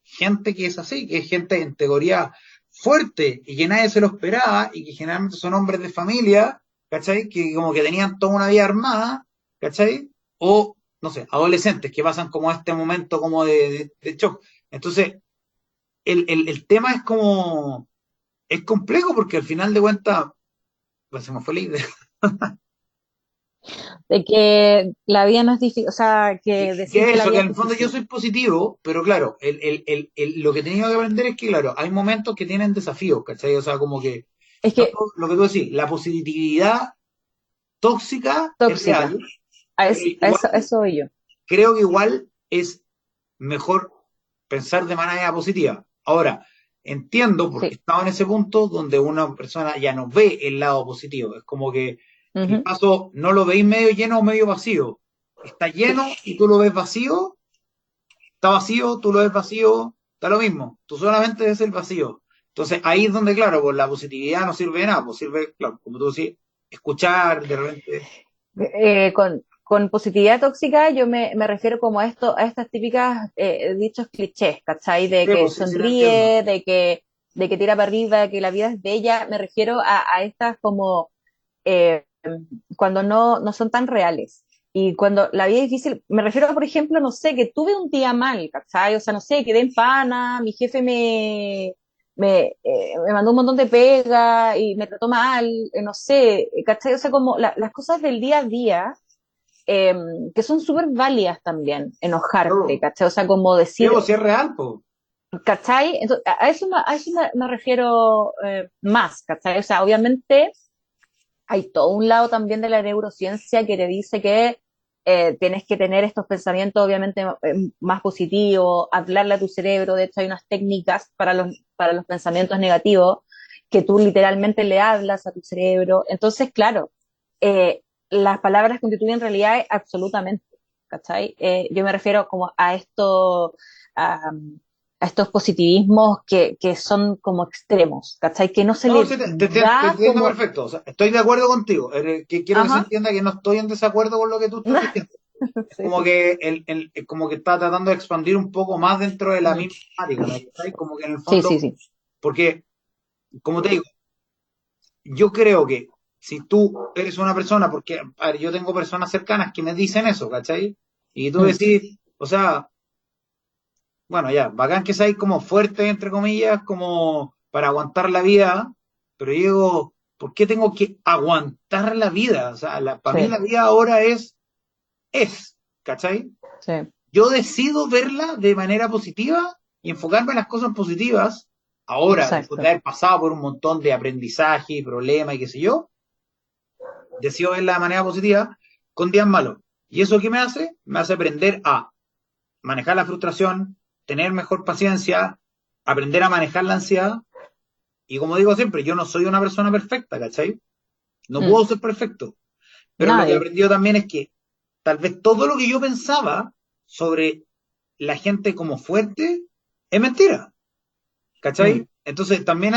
gente que es así, que es gente en teoría fuerte y que nadie se lo esperaba y que generalmente son hombres de familia, ¿cachai? Que como que tenían toda una vida armada, ¿cachai? O, no sé, adolescentes que pasan como este momento como de shock. Entonces, el tema es como, es complejo porque al final de cuentas, pues se me fue la idea. De que la vida no es difícil, o sea, que decir Que que la eso, que vida en es el fondo yo difícil. soy positivo, pero claro, lo que he tenido que aprender es que, claro, hay momentos que tienen desafíos, ¿cachai? O sea, como que Es no que todo lo que tú decís, la positividad tóxica es tóxica, real, pero igual a eso voy yo. creo que igual es mejor pensar de manera positiva. Ahora, entiendo porque Sí. estaba en ese punto donde una persona ya no ve el lado positivo. Es como que el Ujú. vaso no lo veis medio lleno o medio vacío. Está Sí. lleno y tú lo ves vacío, está vacío, tú lo ves vacío, está lo mismo. Tú solamente ves el vacío. Entonces ahí es donde, claro, pues la positividad no sirve de nada, pues sirve, claro, como tú decís, escuchar de repente. Con positividad tóxica yo me refiero como a esto, a estas típicas dichos clichés, ¿cachai? De Sí, que pues sí, sí lo entiendo. sonríe, de que tira para arriba, de que la vida es bella. Me refiero a estas como eh, cuando no son tan reales. Y cuando la vida es difícil, me refiero a, por ejemplo, no sé, que tuve un día mal, ¿cachai? O sea, no sé, quedé en pana, mi jefe me mandó un montón de pega y me trató mal, no sé, ¿cachai? O sea, como las cosas del día a día, eh, que son súper válidas también, enojarte, Claro. ¿cachai? O sea, como Sí, decir, pues sí es real, pues. ¿cachai? Entonces, a eso me refiero más, ¿cachai? O sea, obviamente hay todo un lado también de la neurociencia que te dice que tienes que tener estos pensamientos obviamente más positivos, hablarle a tu cerebro. De hecho, hay unas técnicas para los pensamientos negativos que tú literalmente le hablas a tu cerebro. Entonces, claro, las palabras constituyen realidad absolutamente, ¿cachai? Yo me refiero como a esto, a, a estos positivismos que son como extremos, ¿cachai? Que no se No, le sí, te da entiendo como, perfecto. O sea, estoy de acuerdo contigo. Que quiero que se ajá. entienda que no estoy en desacuerdo con lo que tú estás diciendo. Es Sí, como sí. que como que está tratando de expandir un poco más dentro de la Mm. misma temática, ¿me cachai? Como que en el Sí, fondo, sí, sí. porque, como te digo, yo creo que si tú eres una persona, porque a ver, yo tengo personas cercanas que me dicen eso, ¿cachai? Y tú Mm. decís, o sea, bueno, ya, bacán que seáis como fuerte, entre comillas, como para aguantar la vida, pero yo digo, ¿por qué tengo que aguantar la vida? O sea, para mí la Sí, vida ahora ¿cachai? sí, Yo decido verla de manera positiva y enfocarme en las cosas positivas, ahora, después de exacto. haber pasado por un montón de aprendizaje y problemas y qué sé yo, decido verla de manera positiva con días malos. ¿Y eso qué me hace? Me hace aprender a manejar la frustración, tener mejor paciencia, aprender a manejar la ansiedad. Y como digo siempre, yo no soy una persona perfecta, ¿cachai? No Mm. puedo ser perfecto. Pero lo que he Nadie. aprendido también es que tal vez todo lo que yo pensaba sobre la gente como fuerte es mentira, Mm. ¿cachai? Entonces también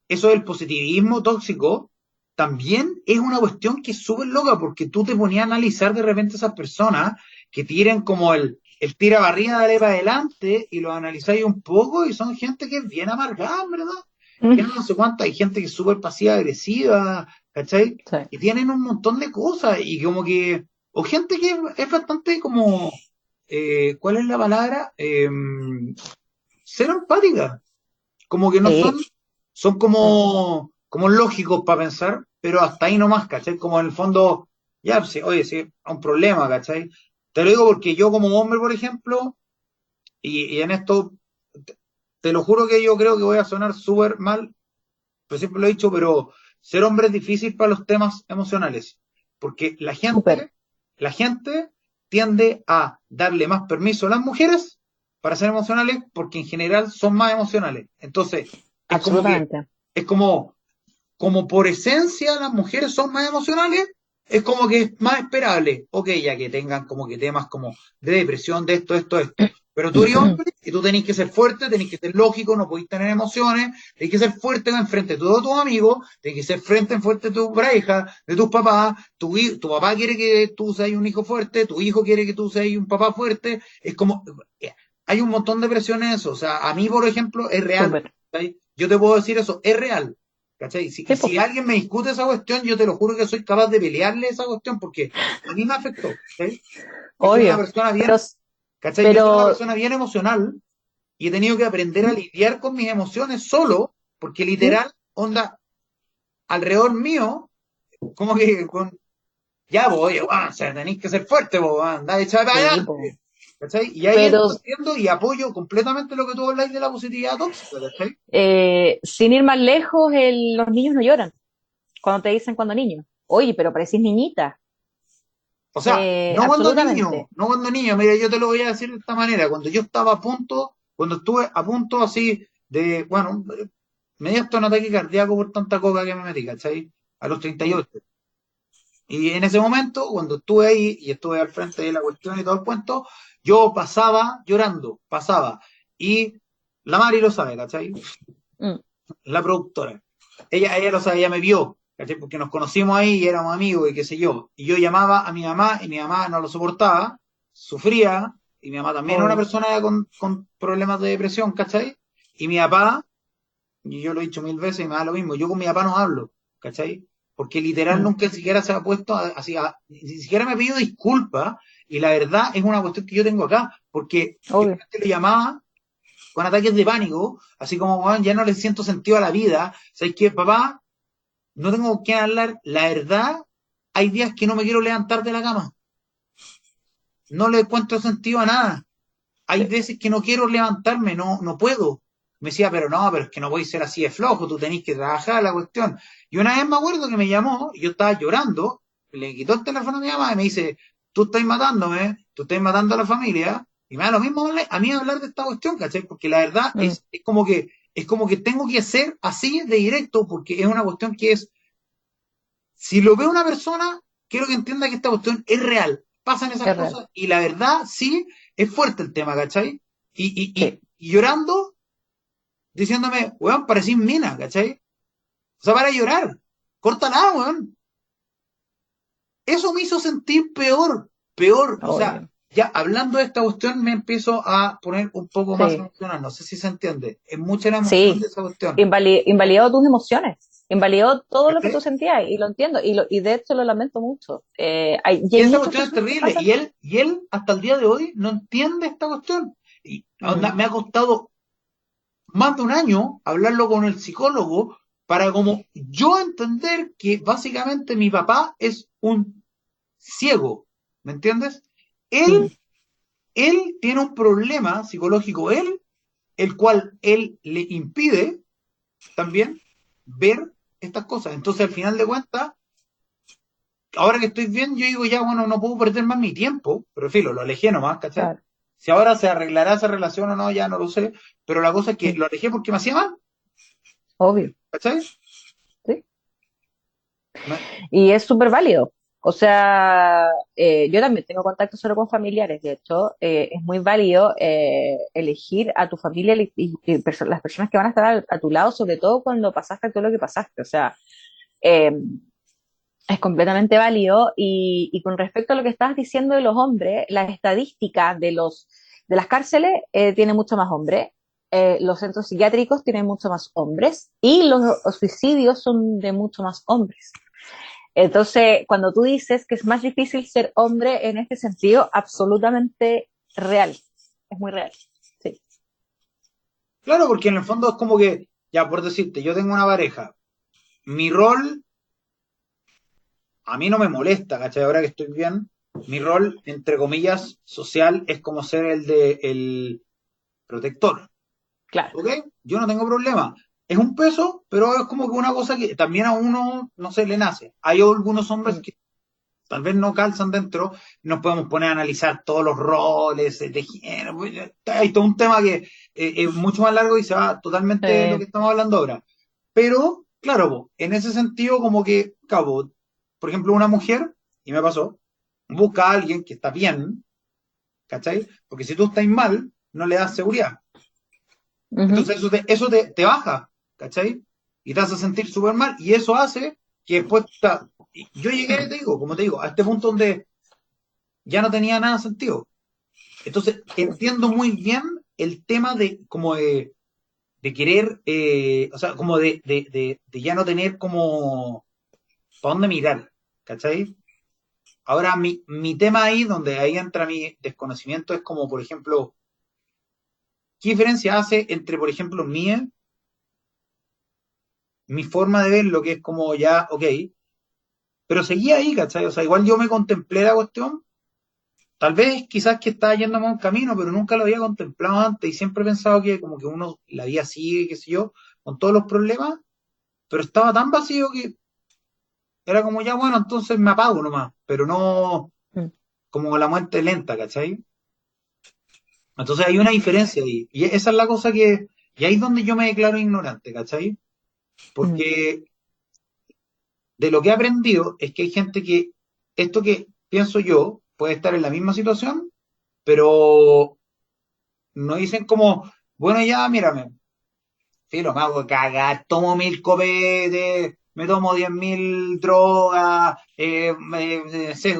eso del positivismo tóxico, también es una cuestión que es súper loca porque tú te ponías a analizar de repente esas personas que tiran como el tira barriga, dale para adelante y los analizáis un poco y son gente que es bien amargada, ¿verdad? Que Mm. no sé cuánto, hay gente que es súper pasiva agresiva, ¿cachai? Sí, Y tienen un montón de cosas y como que, o gente que es bastante como, ¿cuál es la palabra? Cero empática, como que no son, sí, son mm, como lógicos para pensar, pero hasta ahí nomás, ¿cachai? Como en el fondo, ya, sí, oye, sí, es un problema, ¿cachai? Te lo digo porque yo como hombre, por ejemplo, Y en esto, te, te lo juro que yo creo que voy a sonar súper mal, pero siempre lo he dicho, pero ser hombre es difícil para los temas emocionales, porque Súper. la gente tiende a darle más permiso a las mujeres para ser emocionales, porque en general son más emocionales. Entonces, es como que, Absolutamente. es como por esencia las mujeres son más emocionales, es como que es más esperable, ok, ya que tengan como que temas como de depresión, de esto. Pero tú eres hombre y tú tenés que ser fuerte, tenés que ser lógico, no podés tener emociones, tenés que ser fuerte en frente de todos tus amigos, tenés que ser frente en frente de tu pareja, de tus papás, tu papá quiere que tú seas un hijo fuerte, tu hijo quiere que tú seas un papá fuerte, es como, hay un montón de presión en eso, o sea, a mí, por ejemplo, es real, Súper. ¿sí? Yo te puedo decir eso, es real, ¿cachai? Y Sí, si po. alguien me discute esa cuestión, yo te lo juro que soy capaz de pelearle esa cuestión porque a mí me afectó, ¿cachai? Yo soy una Obvio. persona Pero, bien, ¿cachai? Yo soy una pero, persona bien emocional y he tenido que aprender a lidiar con mis emociones solo porque ¿Mm? literal, onda, alrededor mío, como que con, ya voy, o sea, tenéis que ser fuerte, vos, anda, echa para Sí, po. adelante, ¿cachai? Y ahí Pero entiendo y apoyo completamente lo que tú habláis de la positividad tóxica, ¿cachai? sin ir más lejos, los niños no lloran cuando te dicen cuando niño. Oye, pero parecís niñita. O sea, Absolutamente. no cuando niño, mira, yo te lo voy a decir de esta manera, cuando yo estaba a punto, cuando estuve a punto así de, bueno, me dio hasta un ataque cardíaco por tanta coca que me metí, ¿cachai? A los Mm, 38. Y en ese momento, cuando estuve ahí y estuve al frente de la cuestión y todo el cuento, yo pasaba llorando, pasaba. Y la Mari lo sabe, ¿cachai? mm. La productora. Ella lo sabe, ella me vio, ¿cachai? Porque nos conocimos ahí y éramos amigos y qué sé yo. Y yo llamaba a mi mamá y mi mamá no lo soportaba, sufría, y mi mamá también era una Obvio. persona con problemas de depresión, ¿cachai? Y mi papá, y yo lo he dicho mil veces y me da lo mismo, yo con mi papá no hablo, ¿cachai? Porque literal Mm, nunca ni siquiera se ha puesto así, ni siquiera me ha pedido disculpas, y la verdad es una cuestión que yo tengo acá, porque yo obvio. antes lo llamaba con ataques de pánico, así como, bueno, ya no le siento sentido a la vida. ¿Sabes qué, papá? No tengo con quién hablar. La verdad, hay días que no me quiero levantar de la cama. No le encuentro sentido a nada. Hay Sí. veces que no quiero levantarme, no puedo. Me decía, pero no, pero es que no podéis ser así de flojo, tú tenés que trabajar la cuestión. Y una vez me acuerdo que me llamó, y yo estaba llorando, le quitó el teléfono a mi mamá y me dice, tú estás matándome, tú estás matando a la familia, y me da lo mismo a mí hablar de esta cuestión, ¿cachai? Porque la verdad Mm, es como que tengo que ser así de directo, porque es una cuestión que es, si lo ve una persona, quiero que entienda que esta cuestión es real. Pasan esas es real. cosas y la verdad, sí, es fuerte el tema, ¿cachai? Sí. Y llorando, diciéndome, weón, parecís mina, ¿cachai? O sea, para llorar, córtala, weón. Eso me hizo sentir peor, peor. O sea, Obvio. ya hablando de esta cuestión me empiezo a poner un poco más Sí. emocional. No sé si se entiende. Es mucha la emoción de Sí. esa cuestión. Invalidó tus emociones. Invalidó todo lo que tú ¿Cachai? sentías y lo entiendo. Y de hecho lo lamento mucho. Y Y hay esa muchas cuestión es personas que terrible. pasan. Y él, hasta el día de hoy, no entiende esta cuestión. Y Mm, onda, me ha costado más de un año hablarlo con el psicólogo para como yo entender que básicamente mi papá es un ciego, ¿me entiendes? mm, Él, él tiene un problema psicológico, él, el cual él le impide también ver estas cosas. Entonces, al final de cuentas, ahora que estoy bien, yo digo, ya, bueno, no puedo perder más mi tiempo, pero filo, lo alejé nomás, ¿cachai? claro. Si ahora se arreglará esa relación o no, ya no lo sé, pero la cosa es que Mm, lo alejé porque me hacía mal, obvio. ¿cachai? Sí. Me- Y es súper válido. O sea, yo también tengo contacto solo con familiares. De hecho, es muy válido elegir a tu familia las personas que van a estar a tu lado, sobre todo cuando pasaste todo lo que pasaste. O sea, eh, es completamente válido. Y con respecto a lo que estabas diciendo de los hombres, la estadística de las cárceles tiene mucho más hombres. Los centros psiquiátricos tienen mucho más hombres y los suicidios son de mucho más hombres. Entonces, cuando tú dices que es más difícil ser hombre en este sentido, absolutamente real. Es muy real. Sí. claro, porque en el fondo es como que, ya por decirte, yo tengo una pareja, mi rol a mí no me molesta, ¿cachai? Ahora que estoy bien, mi rol, entre comillas, social es como ser protector. claro. ¿Ok? Yo no tengo problema. Es un peso, pero es como que una cosa que también a uno no se le nace. Hay algunos hombres Mm. que tal vez no calzan dentro, nos podemos poner a analizar todos los roles de género. Hay todo un tema que es mucho más largo y se va totalmente de lo que estamos hablando ahora. Pero, claro, po, en ese sentido, como que, cabo, por ejemplo, una mujer, y me pasó, busca a alguien que está bien, ¿cachai? Porque si tú estás mal, no le das seguridad. Ujú. Entonces te baja, ¿cachai? Y te hace sentir súper mal. Y eso hace que después, yo llegué, te digo, como te digo, a este punto donde ya no tenía nada sentido. Entonces, entiendo muy bien el tema de como de querer, o sea, como de ya no tener como para dónde mirar, ¿cachai? Ahora, mi tema ahí, donde ahí entra mi desconocimiento, es como, por ejemplo, ¿qué diferencia hace entre, por ejemplo, mi forma de ver lo que es como ya, ok, pero seguía ahí, ¿cachai? O sea, igual yo me contemplé la cuestión. Tal vez quizás que estaba yéndome a un camino, pero nunca lo había contemplado antes y siempre he pensado que como que uno la vida sigue, qué sé yo, con todos los problemas, pero estaba tan vacío que era como ya, bueno, entonces me apago nomás, pero no Mm. como la muerte lenta, ¿cachai? Entonces hay una diferencia ahí. Y esa es la cosa y ahí es donde yo me declaro ignorante, ¿cachai? Mm. Porque de lo que he aprendido es que hay gente que esto que pienso yo puede estar en la misma situación, pero no dicen como, bueno, ya, mírame, filo, me hago cagar, tomo 1000 copetes, me tomo 10.000 drogas,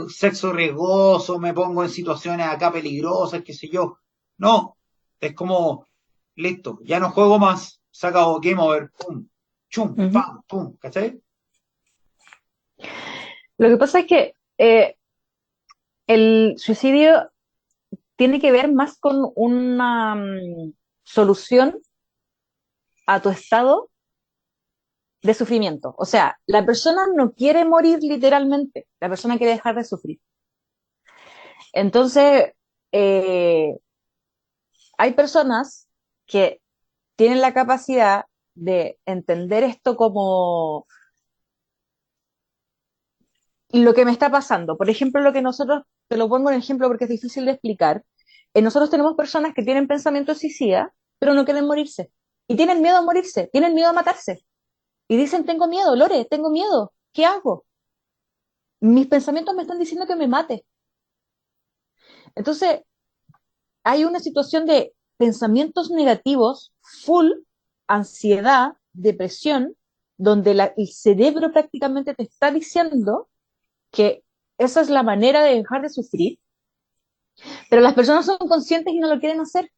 sexo riesgoso, me pongo en situaciones acá peligrosas, qué sé yo. No, es como, listo, ya no juego más, saca Game Over, pum, chum, Ujú. pam, pum, ¿cachai? Lo que pasa es que el suicidio tiene que ver más con una solución a tu estado de sufrimiento. O sea, la persona no quiere morir literalmente, la persona quiere dejar de sufrir. Entonces, eh, hay personas que tienen la capacidad de entender esto como lo que me está pasando. Por ejemplo, lo que nosotros, te lo pongo en ejemplo porque es difícil de explicar, nosotros tenemos personas que tienen pensamientos suicidas, pero no quieren morirse. Y tienen miedo a morirse, tienen miedo a matarse. Y dicen, tengo miedo, Lore, tengo miedo, ¿qué hago? Mis pensamientos me están diciendo que me mate. Entonces, hay una situación de pensamientos negativos, full, ansiedad, depresión, donde el cerebro prácticamente te está diciendo que esa es la manera de dejar de sufrir, pero las personas son conscientes y no lo quieren hacer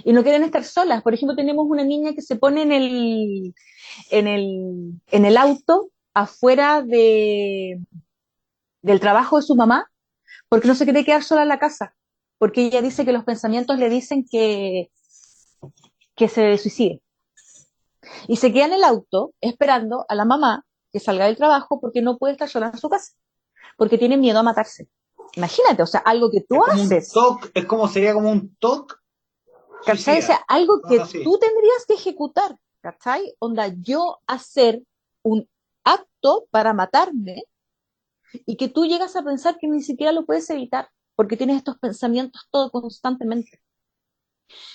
y no quieren estar solas. Por ejemplo, tenemos una niña que se pone en el auto afuera del trabajo de su mamá porque no se quiere quedar sola en la casa, porque ella dice que los pensamientos le dicen que se suicide. Y se queda en el auto esperando a la mamá que salga del trabajo porque no puede estar sola en su casa, porque tiene miedo a matarse. Imagínate, o sea, algo que tú Es como un haces, TOC, es como sería como un TOC ¿cachai? O suicida. sea, algo No, que así. tú tendrías que ejecutar, ¿cachai? Onda, yo hacer un acto para matarme y que tú llegas a pensar que ni siquiera lo puedes evitar, porque tienes estos pensamientos todo constantemente.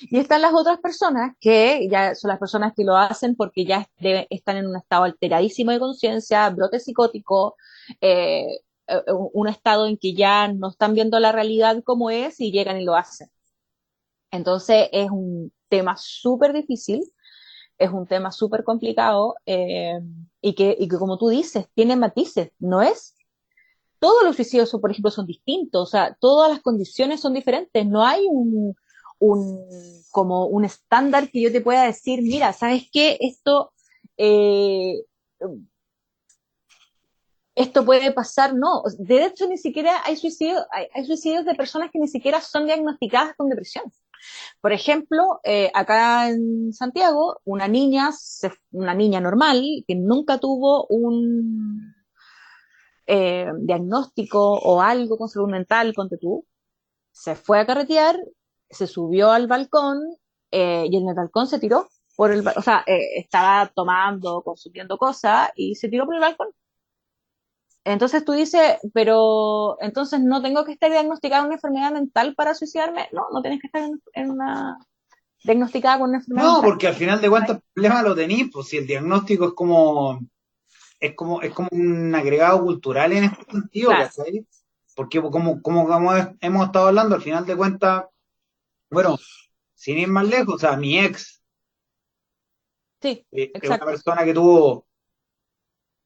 Y están las otras personas que ya son las personas que lo hacen porque ya están en un estado alteradísimo de conciencia, brote psicótico, un estado en que ya no están viendo la realidad como es y llegan y lo hacen. Entonces es un tema súper difícil, es un tema súper complicado y que, como tú dices, tiene matices, no es todos los suicidios, por ejemplo, son distintos, o sea, todas las condiciones son diferentes, no hay un como un estándar que yo te pueda decir, mira, ¿sabes qué? Eh, esto puede pasar, no, de hecho ni siquiera hay suicidios de personas que ni siquiera son diagnosticadas con depresión. Por ejemplo, acá en Santiago, una niña normal que nunca tuvo un diagnóstico o algo con salud mental, ponte tú, se fue a carretear, se subió al balcón y el halcón se tiró o sea, estaba tomando, consumiendo cosas y se tiró por el balcón. Entonces tú dices, pero entonces no tengo que estar diagnosticada una enfermedad mental para suicidarme. No, no tienes que estar en una diagnosticada con una enfermedad No, mental. porque al final de cuentas el problema lo tenéis, pues si el diagnóstico es como un agregado cultural en este sentido, Claro, ¿cachai? Porque como hemos estado hablando, al final de cuentas, bueno, sin ir más lejos, o sea, mi ex sí, es una exacto. persona que tuvo,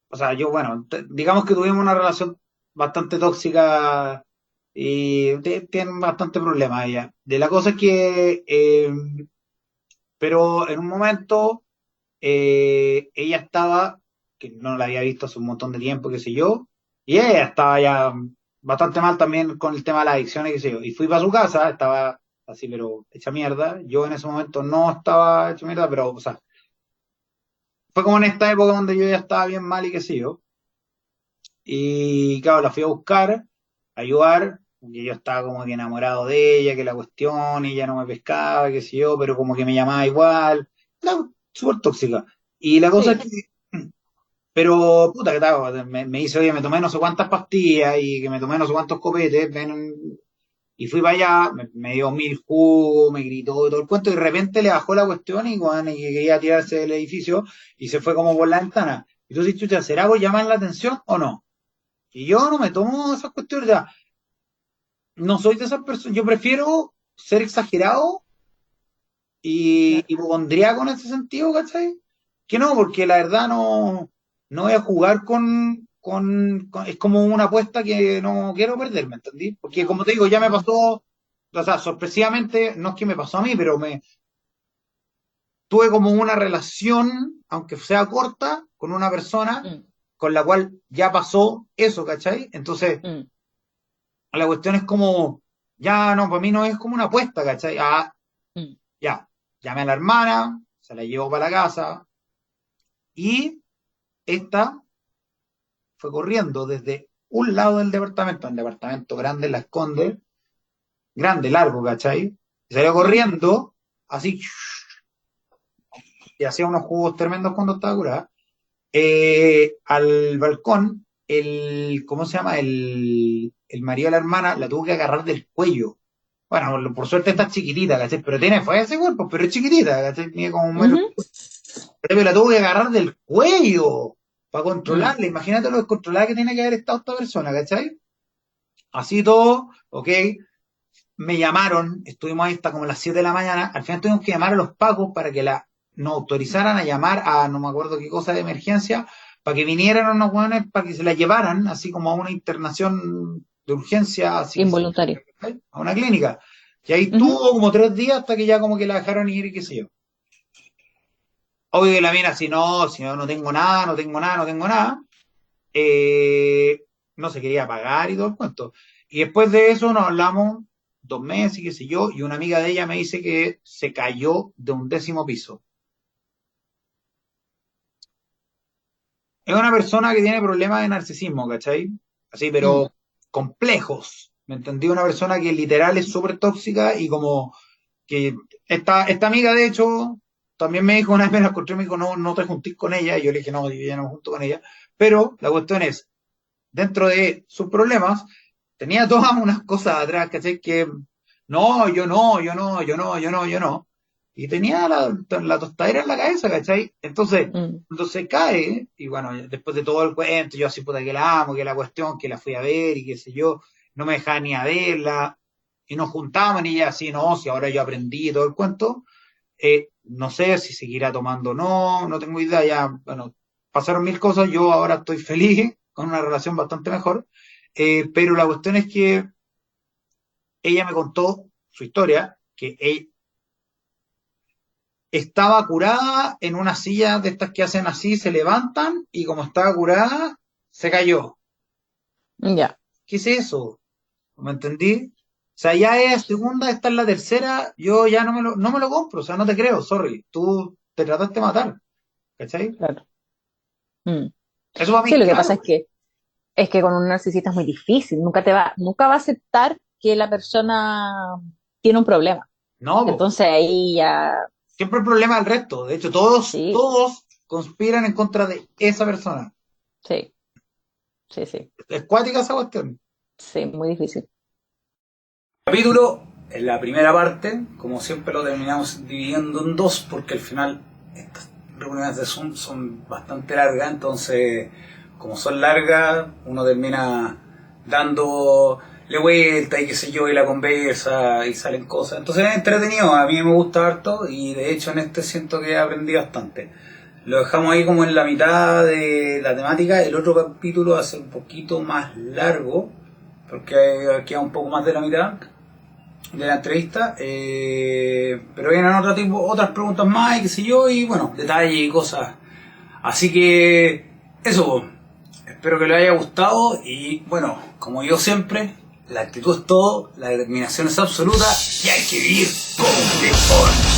o sea, yo, bueno, digamos que tuvimos una relación bastante tóxica y tienen bastante problemas ella. De la cosa es que, pero en un momento, ella estaba, que no la había visto hace un montón de tiempo, qué sé yo, y ella estaba ya bastante mal también con el tema de las adicciones, qué sé yo. Y fui para su casa, estaba así, pero hecha mierda. Yo en ese momento no estaba hecha mierda, pero, o sea, fue como en esta época donde yo ya estaba bien mal y qué sé yo. Y claro, la fui a buscar, a ayudar, porque yo estaba como que enamorado de ella, que la cuestión, ella no me pescaba, qué sé yo, pero como que me llamaba igual. Era súper tóxica. Y la cosa es Sí. que, pero puta que tal, me dice, oye, me tomé no sé cuántas pastillas y que me tomé no sé cuántos copetes, y fui para allá, me dio 1000 jugos, me gritó y todo el cuento, y de repente le bajó la cuestión y, bueno, y que quería tirarse del edificio y se fue como por la ventana. Y tú dices, chucha, ¿será por llamar la atención o no? Y yo no me tomo esas cuestiones, ya, no soy de esas personas, yo prefiero ser exagerado y Claro. hipocondríaco en ese sentido, ¿cachai? Que no, porque la verdad no voy a jugar es como una apuesta que no quiero perder, ¿me entendí? Porque como No. te digo, ya me Mm, pasó, o sea, sorpresivamente, no es que me pasó a mí, pero tuve como una relación, aunque sea corta, con una persona mm, con la cual ya pasó eso, ¿cachai? Entonces, mm, la cuestión es como, ya no, para mí no es como una apuesta, ¿cachai? Ah, mm. ya, llamé a la hermana, se la llevo para la casa y esta fue corriendo desde un lado del departamento, un departamento grande, La Esconde, grande, largo, ¿cachai? Y salió Mm. corriendo, así, y hacía unos jugos tremendos cuando estaba curada, al balcón, ¿cómo se llama? El marido de la hermana la tuvo que agarrar del cuello. Bueno, por suerte está chiquitita, ¿cachai? Pero fue ese cuerpo, pero es chiquitita, ¿cachai? Tiene como un metro. Ujú. Pero la tuvo que agarrar del cuello para Mm. controlarla. Imagínate lo descontrolada que tiene que haber estado esta persona, ¿cachai? Así todo, ok. Me llamaron, estuvimos ahí hasta como las 7 de la mañana. Al final tuvimos que llamar a los pacos para que nos autorizaran a llamar a no me acuerdo qué cosa de emergencia, para que vinieran unos hueones, para que se la llevaran, así como a una internación de urgencia, así que Involuntario. a una clínica. Y ahí Ujú. estuvo como 3 días hasta que ya como que la dejaron ir y qué sé yo. Obvio que la mina, si yo no tengo nada, no tengo nada, no tengo nada, eh, no se quería pagar y todo el cuento. Y después de eso nos hablamos 2 meses y qué sé yo, y una amiga de ella me dice que se cayó de un 10.º piso. Es una persona que tiene problemas de narcisismo, ¿cachai? Así, Mm. pero complejos. ¿Me entendí? Una persona que literal es súper tóxica y como que esta amiga, de hecho, también me dijo, una vez me la encontré, me dijo, no, no te juntís con ella. Y yo le dije, no, yo ya no me junto con ella. Pero la cuestión es, dentro de sus problemas, tenía todas unas cosas atrás, ¿cachai? Que no, yo no, yo no, yo no, yo no, yo no. Y tenía la tostadera en la cabeza, ¿cachai? Entonces, Mm. cuando se cae, y bueno, después de todo el cuento, yo así puta que la amo, que la cuestión, que la fui a ver y qué sé yo, no me dejaba ni a verla, y nos juntábamos y ella así, no, si ahora yo aprendí y todo el cuento, no sé si seguirá tomando o no, no tengo idea, ya, bueno, pasaron 1000 cosas, yo ahora estoy feliz, con una relación bastante mejor, pero la cuestión es que ella me contó su historia, que ella estaba curada en una silla de estas que hacen así, se levantan, y como estaba curada, se cayó. Ya. ¿Qué es eso? ¿Me entendí? O sea, ya es segunda, esta es la tercera, yo ya no me lo compro, o sea, no te creo, sorry, tú te trataste de matar, ¿cachai? Claro. Mm. Eso para mí Sí, es lo que pasa claro. es que con un narcisista es muy difícil. Nunca va a aceptar que la persona tiene un problema. No, po. Entonces ahí ya, Siempre el problema del resto. De hecho, todos, sí, todos conspiran en contra de esa persona. sí, sí, sí, Es cuática esa cuestión. sí, muy difícil. Capítulo, en la primera parte, como siempre lo terminamos dividiendo en dos, porque al final estas reuniones de Zoom son bastante largas, entonces como son largas, uno termina dándole vuelta y qué sé yo, y la conversa, y salen cosas. Entonces es entretenido, a mí me gusta harto, y de hecho en este siento que aprendí bastante. Lo dejamos ahí como en la mitad de la temática, el otro capítulo va a ser un poquito más largo, porque queda un poco más de la mitad de la entrevista, pero vienen otras preguntas más y qué sé yo, y bueno, detalles y cosas. Así que eso, espero que les haya gustado y bueno, como yo siempre, la actitud es todo, la determinación es absoluta y hay que vivir con